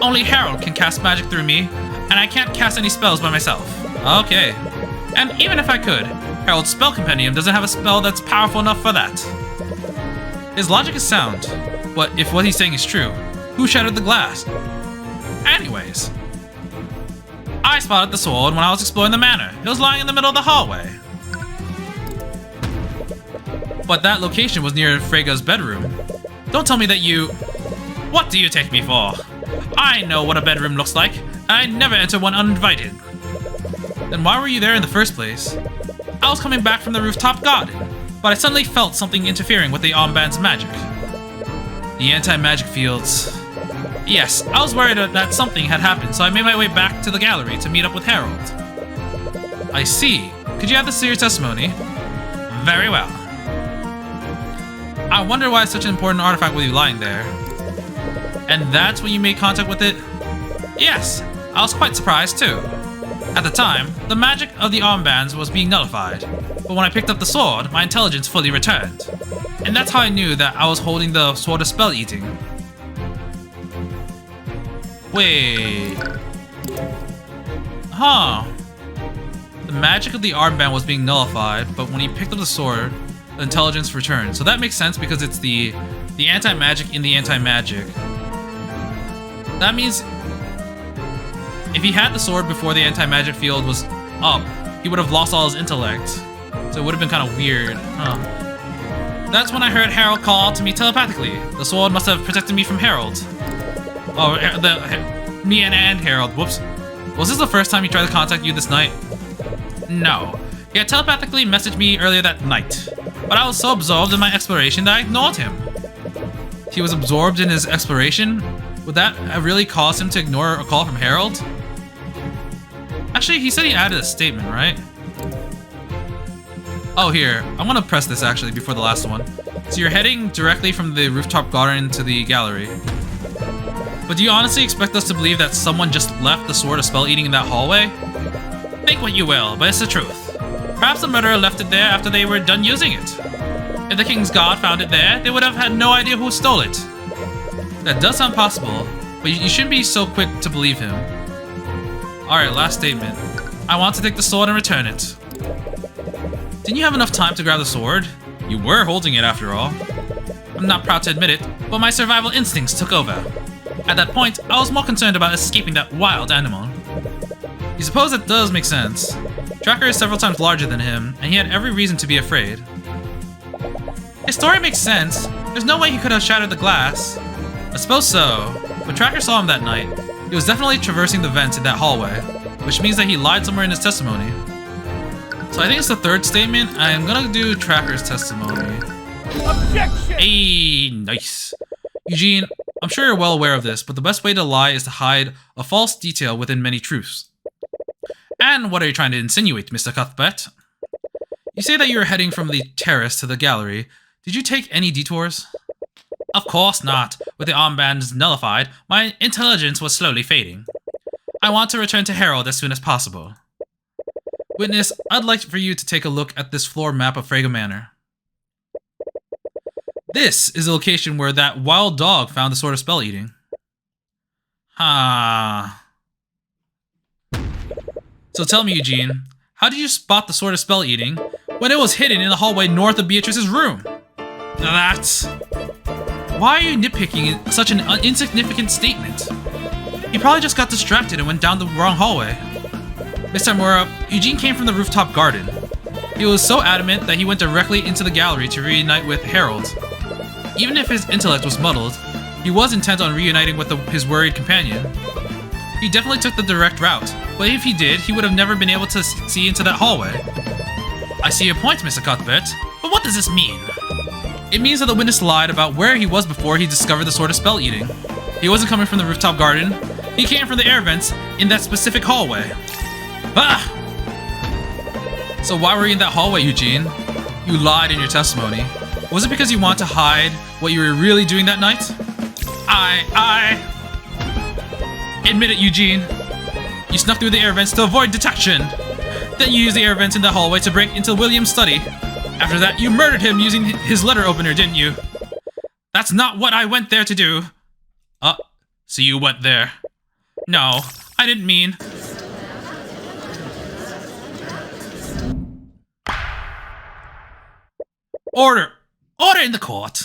Only Harold can cast magic through me, and I can't cast any spells by myself. Okay. And even if I could, Harold's spell compendium doesn't have a spell that's powerful enough for that. His logic is sound, but if what he's saying is true, who shattered the glass? Anyways, I spotted the sword when I was exploring the manor. It was lying in the middle of the hallway. But that location was near Freyga's bedroom. Don't tell me that you... What do you take me for? I know what a bedroom looks like, and I never enter one uninvited. Then why were you there in the first place? I was coming back from the rooftop garden, but I suddenly felt something interfering with the armband's magic. The anti-magic fields. Yes, I was worried that something had happened, so I made my way back to the gallery to meet up with Harold. I see. Could you have this to your testimony? Very well. I wonder why such an important artifact would be lying there. And that's when you made contact with it? Yes, I was quite surprised too. At the time, the magic of the armbands was being nullified, but when I picked up the sword, my intelligence fully returned. And that's how I knew that I was holding the sword of spell eating. Wait. Huh. The magic of the armband was being nullified, but when he picked up the sword, the intelligence returned. So that makes sense because it's the anti-magic in the anti-magic. That means if he had the sword before the anti-magic field was up, he would have lost all his intellect. So it would have been kind of weird. Huh. That's when I heard Harold call out to me telepathically. The sword must have protected me from Harold. Oh, me and Harold. Whoops. Was this the first time he tried to contact you this night? No. He had telepathically messaged me earlier that night. But I was so absorbed in my exploration that I ignored him. He was absorbed in his exploration? Would that really cause him to ignore a call from Harold? Actually, he said he added a statement, right? Oh, here. I want to press this actually before the last one. So you're heading directly from the rooftop garden to the gallery. But do you honestly expect us to believe that someone just left the Sword of Spell Eating in that hallway? Think what you will, but it's the truth. Perhaps the murderer left it there after they were done using it. If the King's Guard found it there, they would have had no idea who stole it. That does sound possible, but you shouldn't be so quick to believe him. Alright, last statement. I want to take the sword and return it. Didn't you have enough time to grab the sword? You were holding it after all. I'm not proud to admit it, but my survival instincts took over. At that point, I was more concerned about escaping that wild animal. You suppose that does make sense. Tracker is several times larger than him, and he had every reason to be afraid. His story makes sense. There's no way he could have shattered the glass. I suppose so, but Tracker saw him that night. He was definitely traversing the vents in that hallway, which means that he lied somewhere in his testimony. So I think it's the third statement. I'm gonna do Tracker's testimony. Objection! Hey, nice. Eugene, I'm sure you're well aware of this, but the best way to lie is to hide a false detail within many truths. And what are you trying to insinuate, Mr. Cuthbert? You say that you were heading from the terrace to the gallery. Did you take any detours? Of course not. With the armbands nullified, my intelligence was slowly fading. I want to return to Herald as soon as possible. Witness, I'd like for you to take a look at this floor map of Frega Manor. This is the location where that wild dog found the Sword of Spell Eating. So tell me, Eugene, how did you spot the Sword of Spell Eating when it was hidden in the hallway north of Beatrice's room? That's... Why are you nitpicking such an insignificant statement? He probably just got distracted and went down the wrong hallway. Mr. Mura, Eugene came from the rooftop garden. He was so adamant that he went directly into the gallery to reunite with Harold. Even if his intellect was muddled, he was intent on reuniting with his worried companion. He definitely took the direct route, but if he did, he would have never been able to see into that hallway. I see your point, Mr. Cuthbert, but what does this mean? It means that the witness lied about where he was before he discovered the Sword of Spell Eating. He wasn't coming from the rooftop garden. He came from the air vents in that specific hallway. Ah! So why were you in that hallway, Eugene? You lied in your testimony. Was it because you want to hide what you were really doing that night? Admit it, Eugene. You snuck through the air vents to avoid detection. Then you used the air vents in the hallway to break into William's study. After that, you murdered him using his letter opener, didn't you? That's not what I went there to do. So you went there. No, I didn't mean... Order! Order in the court.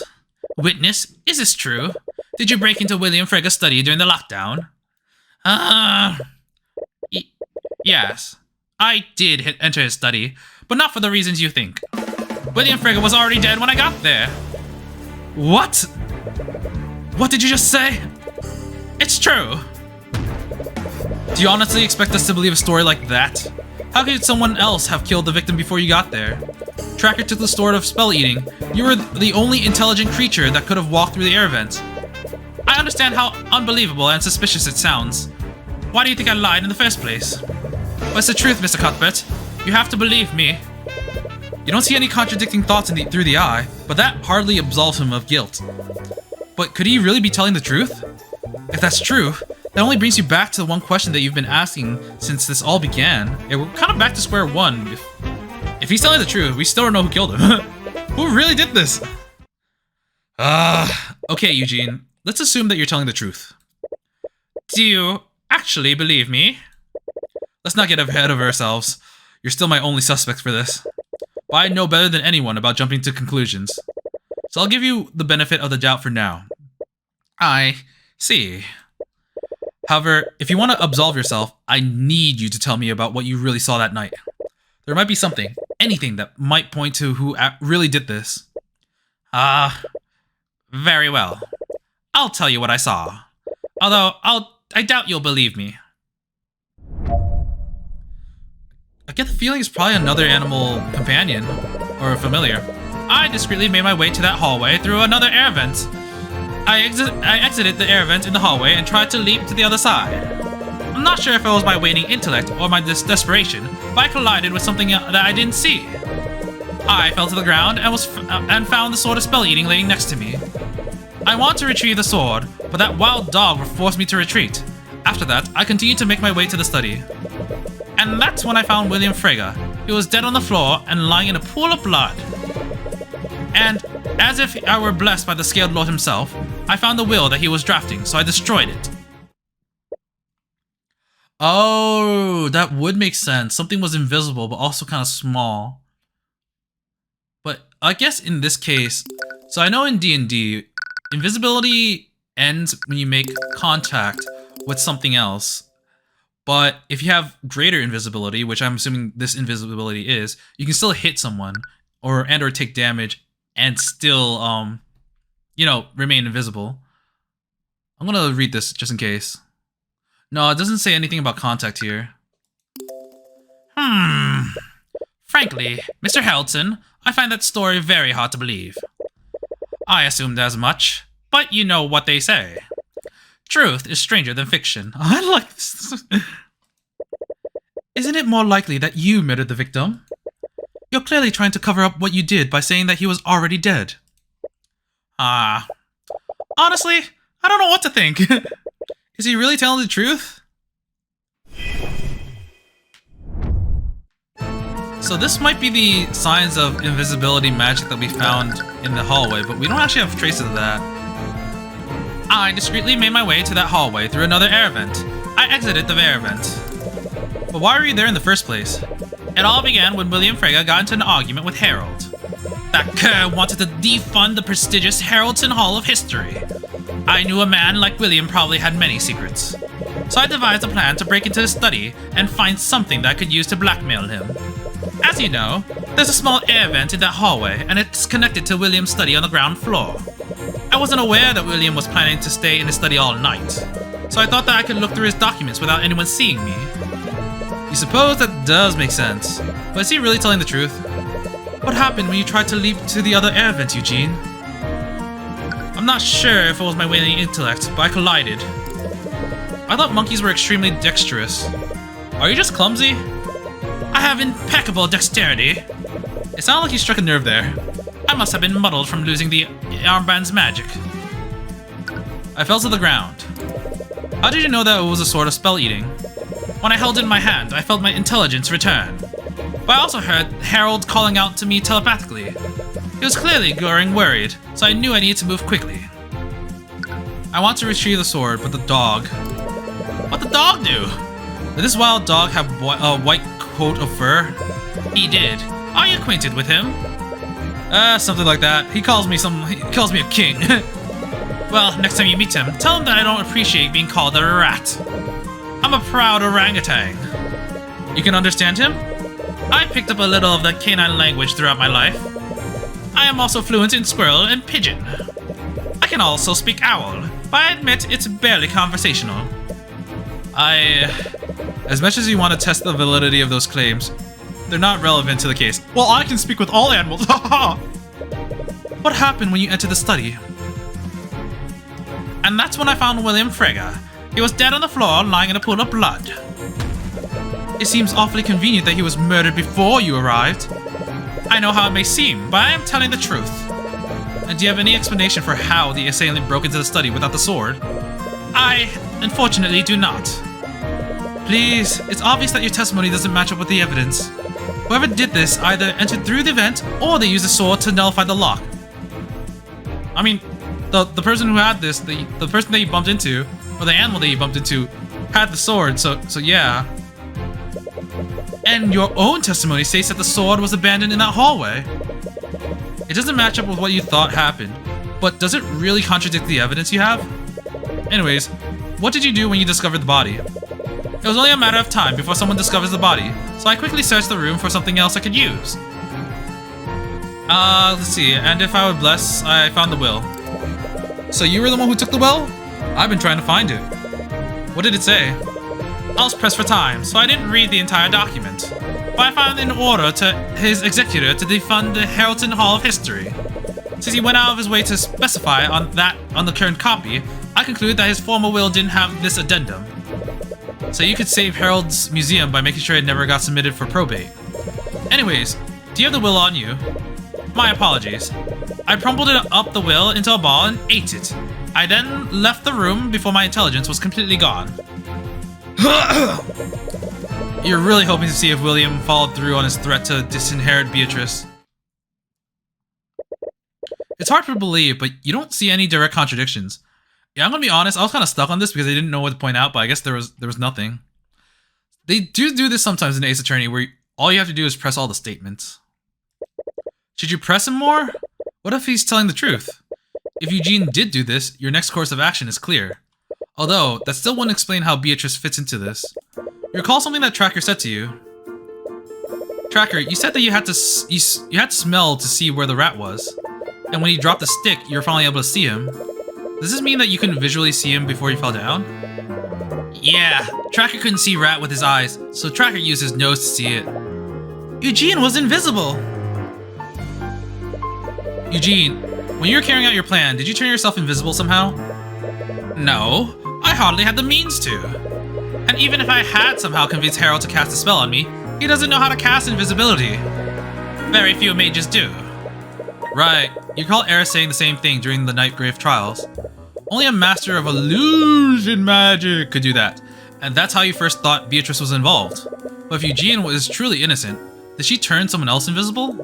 Witness, is this true? Did you break into William Frega's study during the lockdown? Yes. I did enter his study, but not for the reasons you think. William Frega was already dead when I got there. What? What did you just say? It's true. Do you honestly expect us to believe a story like that? How could someone else have killed the victim before you got there? Tracker took the Sword of Spell Eating. You were the only intelligent creature that could have walked through the air vents. I understand how unbelievable and suspicious it sounds. Why do you think I lied in the first place? But it's the truth, Mr. Cuthbert. You have to believe me. You don't see any contradicting thoughts through the eye, but that hardly absolves him of guilt. But could he really be telling the truth? If that's true, that only brings you back to the one question that you've been asking since this all began. Yeah, we're kind of back to square one. If he's telling the truth, we still don't know who killed him. Who really did this? Okay, Eugene. Let's assume that you're telling the truth. Do you actually believe me? Let's not get ahead of ourselves. You're still my only suspect for this. But I know better than anyone about jumping to conclusions. So I'll give you the benefit of the doubt for now. I see. However, if you want to absolve yourself, I need you to tell me about what you really saw that night. There might be something, anything that might point to who really did this. Very well. I'll tell you what I saw. Although, I doubt you'll believe me. I get the feeling it's probably another animal companion, or a familiar. I discreetly made my way to that hallway through another air vent. I exited the air vent in the hallway and tried to leap to the other side. I'm not sure if it was my waning intellect or my desperation, but I collided with something that I didn't see. I fell to the ground and found the sword of spell eating laying next to me. I want to retrieve the sword, but that wild dog forced me to retreat. After that, I continued to make my way to the study. And that's when I found William Frege. He was dead on the floor and lying in a pool of blood. And, as if I were blessed by the Scaled Lord himself, I found the will that he was drafting, so I destroyed it. Oh, that would make sense. Something was invisible, but also kind of small. But I guess in this case, so I know in D&D, invisibility ends when you make contact with something else. But if you have greater invisibility, which I'm assuming this invisibility is, you can still hit someone or take damage and still, remain invisible. I'm gonna read this just in case. No, it doesn't say anything about contact here. Frankly, Mr. Haraldson, I find that story very hard to believe. I assumed as much, but you know what they say. Truth is stranger than fiction. I like this. Isn't it more likely that you murdered the victim? You're clearly trying to cover up what you did by saying that he was already dead. Honestly, I don't know what to think. Is he really telling the truth? So this might be the signs of invisibility magic that we found in the hallway, but we don't actually have traces of that. I discreetly made my way to that hallway through another air vent. I exited the air vent. But why were you there in the first place? It all began when William Frege got into an argument with Harold. That cur wanted to defund the prestigious Haraldson Hall of History. I knew a man like William probably had many secrets. So I devised a plan to break into his study and find something that I could use to blackmail him. As you know, there's a small air vent in that hallway, and it's connected to William's study on the ground floor. I wasn't aware that William was planning to stay in his study all night, so I thought that I could look through his documents without anyone seeing me. You suppose that does make sense, but is he really telling the truth? What happened when you tried to leap to the other air vent, Eugene? I'm not sure if it was my waning intellect, but I collided. I thought monkeys were extremely dexterous. Are you just clumsy? I have impeccable dexterity. It sounded like you struck a nerve there. I must have been muddled from losing the armband's magic. I fell to the ground. How did you know that it was a sword of spell eating? When I held it in my hand, I felt my intelligence return. But I also heard Harold calling out to me telepathically. He was clearly growing worried, so I knew I needed to move quickly. I want to retrieve the sword, but the dog... What'd the dog do? Did this wild dog have a white coat of fur? He did. Are you acquainted with him? Something like that. He calls me a king. Well, next time you meet him, tell him that I don't appreciate being called a rat. I'm a proud orangutan. You can understand him? I picked up a little of the canine language throughout my life. I am also fluent in squirrel and pigeon. I can also speak owl, but I admit it's barely conversational. As much as you want to test the validity of those claims, they're not relevant to the case. Well, I can speak with all animals. What happened when you entered the study? And that's when I found William Frege. He was dead on the floor, lying in a pool of blood. It seems awfully convenient that he was murdered before you arrived. I know how it may seem, but I am telling the truth. And do you have any explanation for how the assailant broke into the study without the sword? I, unfortunately, do not. Please, it's obvious that your testimony doesn't match up with the evidence. Whoever did this either entered through the vent, or they used the sword to nullify the lock. I mean, the person who had this, the person that you bumped into, or the animal that you bumped into, had the sword, so yeah. And your own testimony states that the sword was abandoned in that hallway. It doesn't match up with what you thought happened, but does it really contradict the evidence you have? Anyways, what did you do when you discovered the body? It was only a matter of time before someone discovers the body, so I quickly searched the room for something else I could use. Let's see, and if I would bless, I found the will. So you were the one who took the will? I've been trying to find it. What did it say? I was pressed for time, so I didn't read the entire document. But I found an order to his executor to defund the Haraldson Hall of History. Since he went out of his way to specify on the current copy, I conclude that his former will didn't have this addendum. So you could save Harold's museum by making sure it never got submitted for probate. Anyways, do do you have the will on you? My apologies. I crumpled it up the will into a ball and ate it. I then left the room before my intelligence was completely gone. You're really hoping to see if William followed through on his threat to disinherit Beatrice. It's hard to believe, but you don't see any direct contradictions. Yeah, I'm gonna be honest, I was kind of stuck on this because I didn't know what to point out, but I guess there was nothing. They do this sometimes in Ace Attorney, where all you have to do is press all the statements. Should you press him more? What if he's telling the truth? If Eugene did do this, your next course of action is clear. Although, that still wouldn't explain how Beatrice fits into this. You recall something that Tracker said to you. Tracker, you said that you had to smell to see where the rat was. And when he dropped the stick, you were finally able to see him. Does this mean that you couldn't visually see him before he fell down? Yeah, Tracker couldn't see Rat with his eyes, so Tracker used his nose to see it. Eugene was invisible! Eugene, when you were carrying out your plan, did you turn yourself invisible somehow? No, I hardly had the means to. And even if I had somehow convinced Harold to cast a spell on me, he doesn't know how to cast invisibility. Very few mages do. Right, you recall Eris saying the same thing during the Nightgrave trials. Only a master of illusion magic could do that, and that's how you first thought Beatrice was involved. But if Eugene was truly innocent, did she turn someone else invisible?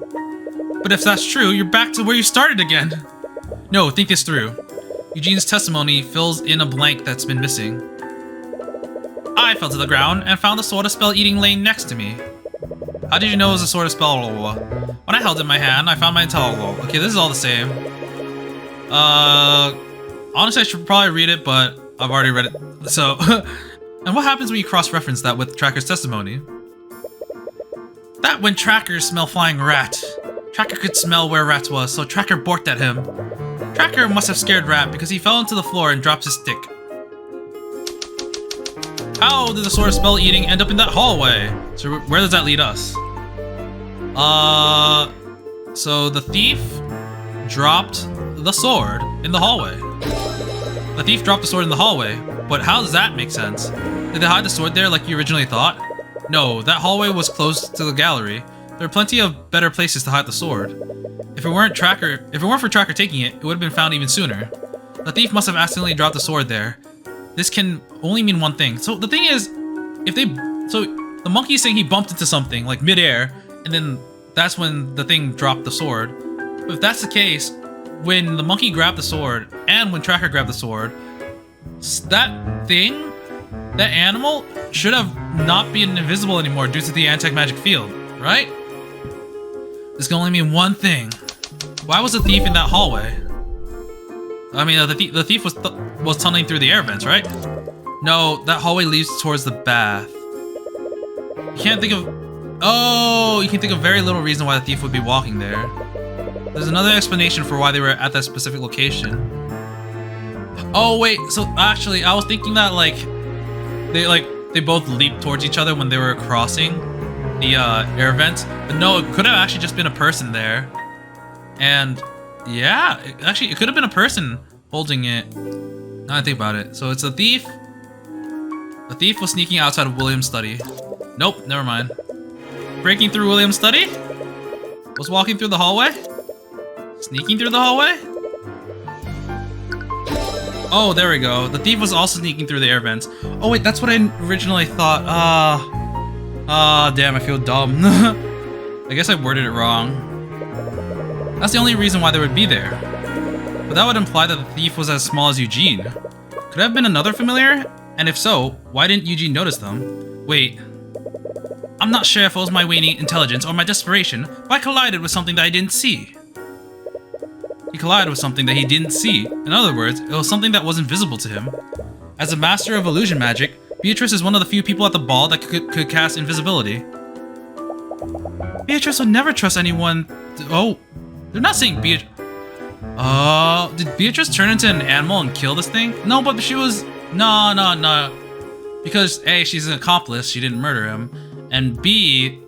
But if that's true, you're back to where you started again. No, think this through. Eugene's testimony fills in a blank that's been missing. I fell to the ground and found the sword of spell eating laying next to me. How did you know it was a sword of spell? When I held it in my hand, I found my intel. Okay, this is all the same. Honestly, I should probably read it, but I've already read it. So, and what happens when you cross-reference that with Tracker's testimony? That when Tracker smelled flying rat. Tracker could smell where Rat was, so Tracker borked at him. Tracker must have scared Rat because he fell into the floor and dropped his stick. How did the sword of spell eating end up in that hallway? So where does that lead us? So the thief dropped the sword in the hallway. The thief dropped the sword in the hallway, but how does that make sense? Did they hide the sword there like you originally thought? No, that hallway was closed to the gallery. There are plenty of better places to hide the sword. If it weren't for Tracker taking it, it would have been found even sooner. The thief must have accidentally dropped the sword there. This can only mean one thing. So the thing is, so the monkey is saying he bumped into something like midair, and then that's when the thing dropped the sword. But if that's the case, when the monkey grabbed the sword and when Tracker grabbed the sword, that thing, that animal, should have not been invisible anymore due to the anti-magic field, right? This can only mean one thing. Why was the thief in that hallway? I mean, the thief was tunneling through the air vents, right? No, that hallway leads towards the bath. You can think of very little reason why the thief would be walking there. There's another explanation for why they were at that specific location. Oh wait, so actually, I was thinking that they both leaped towards each other when they were crossing the air vents, but no, it could have actually just been a person there. And yeah, it could have been a person holding it. Now I think about it. So it's a thief. The thief was sneaking outside of William's study. Nope, never mind. Breaking through William's study? Was walking through the hallway? Sneaking through the hallway? Oh, there we go. The thief was also sneaking through the air vents. Oh wait, that's what I originally thought. Damn, I feel dumb. I guess I worded it wrong. That's the only reason why they would be there. But that would imply that the thief was as small as Eugene. Could it have been another familiar? And if so, why didn't Eugene notice them? Wait. I'm not sure if it was my waning intelligence or my desperation, but I collided with something that I didn't see. He collided with something that he didn't see. In other words, it was something that wasn't visible to him. As a master of illusion magic, Beatrice is one of the few people at the ball that could cast invisibility. Beatrice would never trust anyone. Oh, they're not saying Beatrice. Did Beatrice turn into an animal and kill this thing? No, but she was. No. Because A, she's an accomplice, she didn't murder him. And B,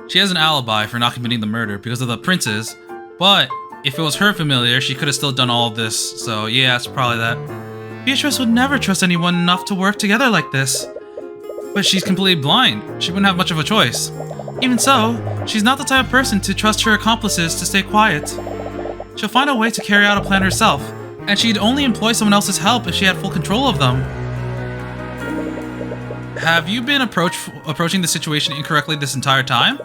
she has an alibi for not committing the murder because of the princes. But if it was her familiar, she could have still done all of this. So yeah, it's probably that. Beatrice would never trust anyone enough to work together like this. But she's completely blind. She wouldn't have much of a choice. Even so, She's not the type of person to trust her accomplices to stay quiet. She'll find a way to carry out a plan herself, and she'd only employ someone else's help if she had full control of them. Have you been approaching the situation incorrectly this entire time?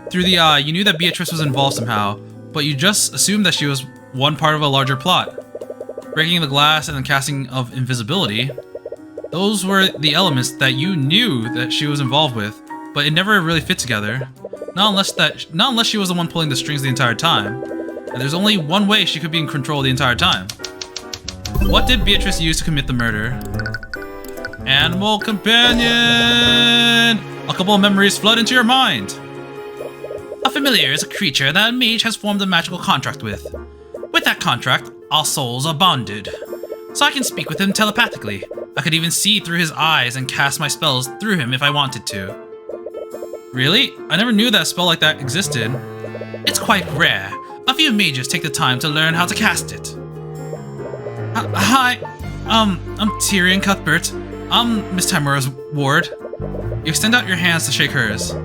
Through the, you knew that Beatrice was involved somehow, but you just assumed that she was one part of a larger plot. Breaking the glass and the casting of invisibility, those were the elements that you knew that she was involved with, but it never really fit together. Not unless she was the one pulling the strings the entire time. And there's only one way she could be in control the entire time. What did Beatrice use to commit the murder? Animal companion! A couple of memories flood into your mind. A familiar is a creature that a mage has formed a magical contract with. With that contract, our souls are bonded. So I can speak with him telepathically. I could even see through his eyes and cast my spells through him if I wanted to. Really? I never knew that a spell like that existed. It's quite rare. A few mages take the time to learn how to cast it. Hi, I'm Tyrion Cuthbert. I'm Miss Tamura's ward. You extend out your hands to shake hers.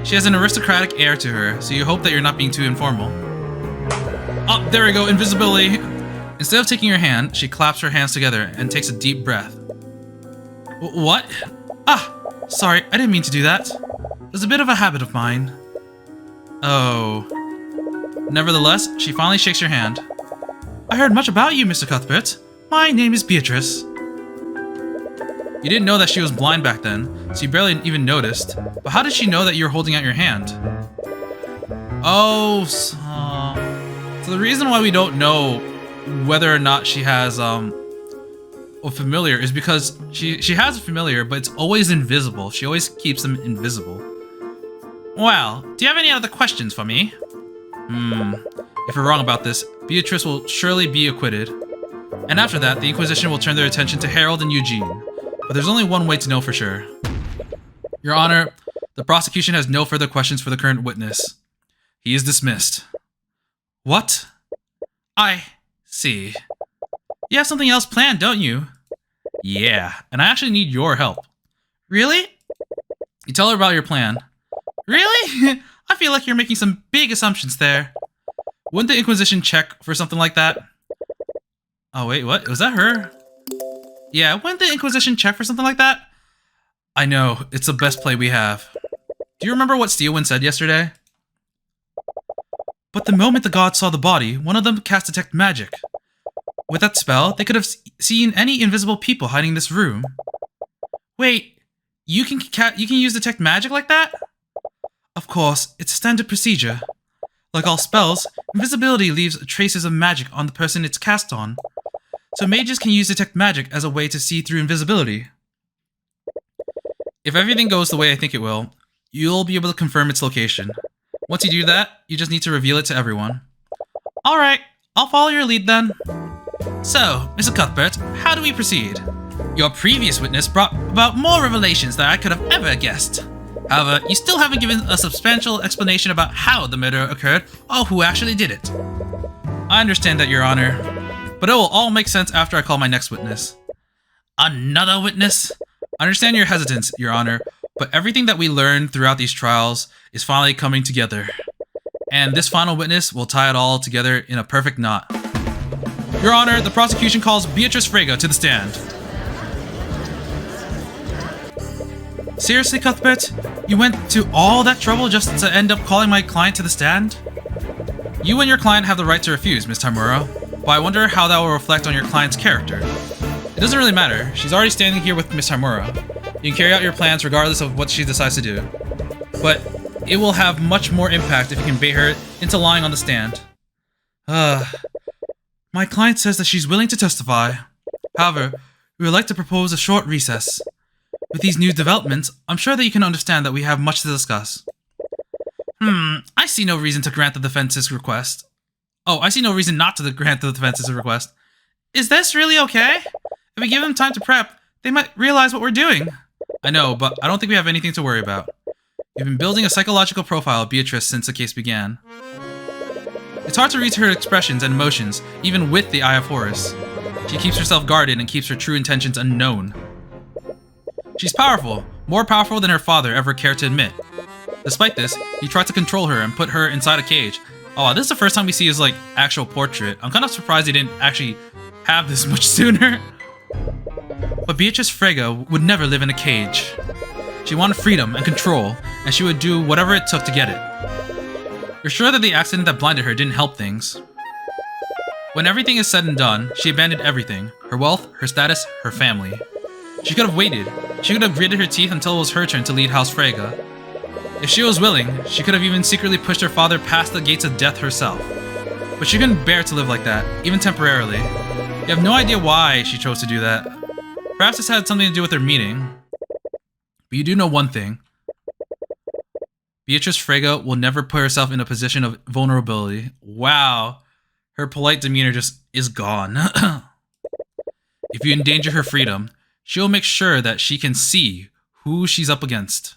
She has an aristocratic air to her, so you hope that you're not being too informal. Oh, there we go, invisibility. Instead of taking your hand, she claps her hands together and takes a deep breath. What? Ah, sorry, I didn't mean to do that. It's a bit of a habit of mine. Oh. Nevertheless, she finally shakes your hand. I heard much about you, Mr. Cuthbert. My name is Beatrice. You didn't know that she was blind back then, so you barely even noticed. But how did she know that you were holding out your hand? Oh, so the reason why we don't know whether or not she has a familiar is because she has a familiar, but it's always invisible. She always keeps them invisible. Well, do you have any other questions for me? If we're wrong about this, Beatrice will surely be acquitted. And after that, the Inquisition will turn their attention to Harold and Eugene. But there's only one way to know for sure. Your Honor, the prosecution has no further questions for the current witness. He is dismissed. What? I see. You have something else planned, don't you? Yeah, and I actually need your help. Really? You tell her about your plan. Really? I feel like you're making some big assumptions there. Wouldn't the Inquisition check for something like that? Oh wait, what? Was that her? Yeah, wouldn't the Inquisition check for something like that? I know, it's the best play we have. Do you remember what Steelwind said yesterday? But the moment the gods saw the body, one of them cast Detect Magic. With that spell, they could have seen any invisible people hiding in this room. Wait, you can use Detect Magic like that? Of course, it's standard procedure. Like all spells, invisibility leaves traces of magic on the person it's cast on. So mages can use Detect Magic as a way to see through invisibility. If everything goes the way I think it will, you'll be able to confirm its location. Once you do that, you just need to reveal it to everyone. Alright, I'll follow your lead then. So, Mr. Cuthbert, how do we proceed? Your previous witness brought about more revelations than I could have ever guessed. However, you still haven't given a substantial explanation about how the murder occurred or who actually did it. I understand that, Your Honor, but it will all make sense after I call my next witness. Another witness? I understand your hesitance, Your Honor, but everything that we learned throughout these trials is finally coming together. And this final witness will tie it all together in a perfect knot. Your Honor, the prosecution calls Beatrice Frege to the stand. Seriously, Cuthbert? You went to all that trouble just to end up calling my client to the stand? You and your client have the right to refuse, Miss Tamura, but I wonder how that will reflect on your client's character. It doesn't really matter. She's already standing here with Miss Tamura. You can carry out your plans regardless of what she decides to do. But it will have much more impact if you can bait her into lying on the stand. My client says that she's willing to testify. However, we would like to propose a short recess. With these new developments, I'm sure that you can understand that we have much to discuss. I see no reason to grant the defense's request. Oh, I see no reason not to grant the defense's request. Is this really okay? If we give them time to prep, they might realize what we're doing. I know, but I don't think we have anything to worry about. We've been building a psychological profile of Beatrice since the case began. It's hard to read her expressions and emotions, even with the Eye of Horus. She keeps herself guarded and keeps her true intentions unknown. She's powerful, more powerful than her father ever cared to admit. Despite this, he tried to control her and put her inside a cage. Oh, this is the first time we see his, like, actual portrait. I'm kind of surprised he didn't actually have this much sooner. But Beatrice Frege would never live in a cage. She wanted freedom and control, and she would do whatever it took to get it. You're sure that the accident that blinded her didn't help things? When everything is said and done, she abandoned everything. Her wealth, her status, her family. She could have waited. She could have gritted her teeth until it was her turn to lead House Frege. If she was willing, she could have even secretly pushed her father past the gates of death herself. But she couldn't bear to live like that, even temporarily. You have no idea why she chose to do that. Perhaps this had something to do with her meeting. But you do know one thing. Beatrice Frege will never put herself in a position of vulnerability. Wow. Her polite demeanor just is gone. If you endanger her freedom, she will make sure that she can see who she's up against.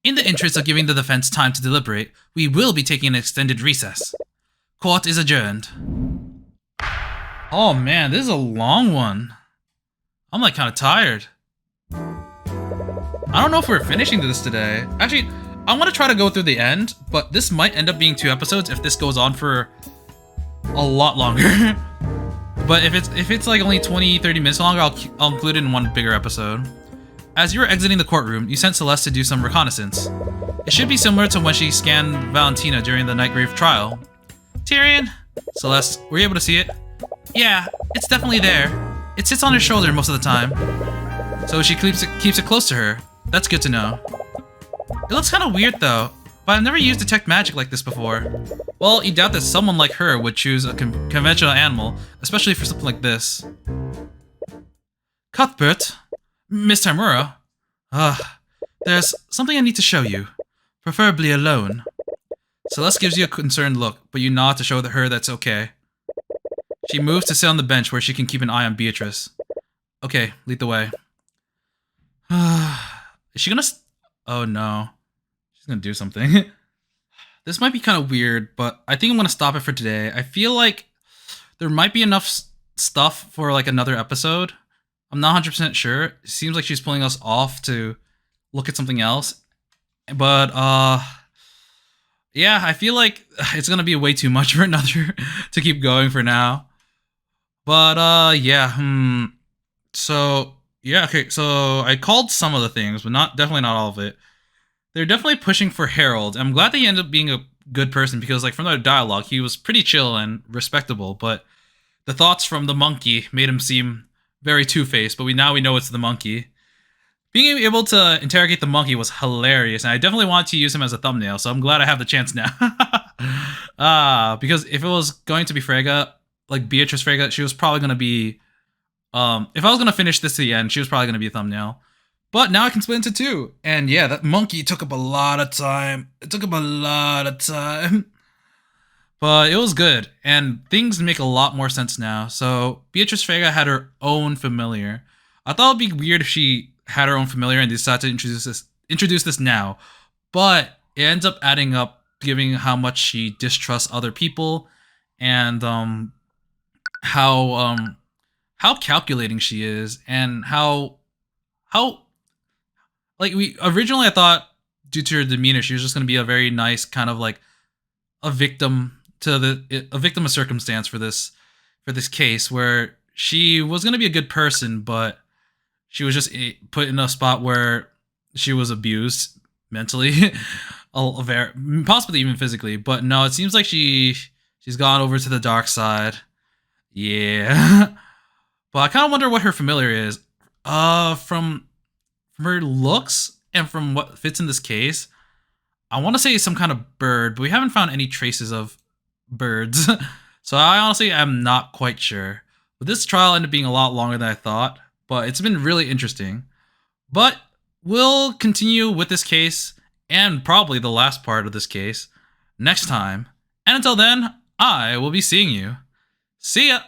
In the interest of giving the defense time to deliberate, we will be taking an extended recess. Court is adjourned. Oh man, this is a long one. I'm like kind of tired. I don't know if we're finishing this today. Actually, I want to try to go through the end, but this might end up being 2 episodes if this goes on for a lot longer. But if it's like only 20-30 minutes longer, I'll include it in one bigger episode. As you were exiting the courtroom, you sent Celeste to do some reconnaissance. It should be similar to when she scanned Valentina during the Nightgrave trial. Tyrion? Celeste, were you able to see it? Yeah, it's definitely there. It sits on her shoulder most of the time. So she keeps it close to her. That's good to know. It looks kind of weird though, but I've never used detect magic like this before. Well, you doubt that someone like her would choose a conventional animal, especially for something like this. Cuthbert? Miss Tamura? There's something I need to show you. Preferably alone. Celeste gives you a concerned look, but you nod to show her that's okay. She moves to sit on the bench where she can keep an eye on Beatrice. Okay, lead the way. Is she gonna... Oh no. She's gonna do something. This might be kind of weird, but I think I'm gonna stop it for today. I feel like there might be enough stuff for like another episode. I'm not 100% sure. It seems like she's pulling us off to look at something else. But, yeah, I feel like it's gonna be way too much for another to keep going for now. But, yeah, So, yeah, okay, so I called some of the things, but definitely not all of it. They're definitely pushing for Harold. I'm glad that he ended up being a good person because, like, from their dialogue, he was pretty chill and respectable, but the thoughts from the monkey made him seem very two-faced, but now we know it's the monkey. Being able to interrogate the monkey was hilarious, and I definitely wanted to use him as a thumbnail, so I'm glad I have the chance now. Because if it was going to be Frege, like Beatrice Frege, she was probably going to be... if I was going to finish this to the end, she was probably going to be a thumbnail. But now I can split into 2. And yeah, that monkey took up a lot of time. It took up a lot of time. But it was good, and things make a lot more sense now. So Beatrice Frege had her own familiar. I thought it'd be weird if she had her own familiar and decided to introduce this now. But it ends up adding up, giving how much she distrusts other people, and how calculating she is, and how like originally I thought due to her demeanor she was just gonna be a very nice kind of like a victim of circumstance for this case, where she was gonna be a good person, but she was just put in a spot where she was abused mentally, possibly even physically. But no, it seems like she's gone over to the dark side. Yeah. But I kind of wonder what her familiar is. From her looks and from what fits in this case, I want to say some kind of bird, but we haven't found any traces of birds. So I honestly am not quite sure. But this trial ended up being a lot longer than I thought, but it's been really interesting. But we'll continue with this case, and probably the last part of this case, next time. And until then, I will be seeing you. See ya!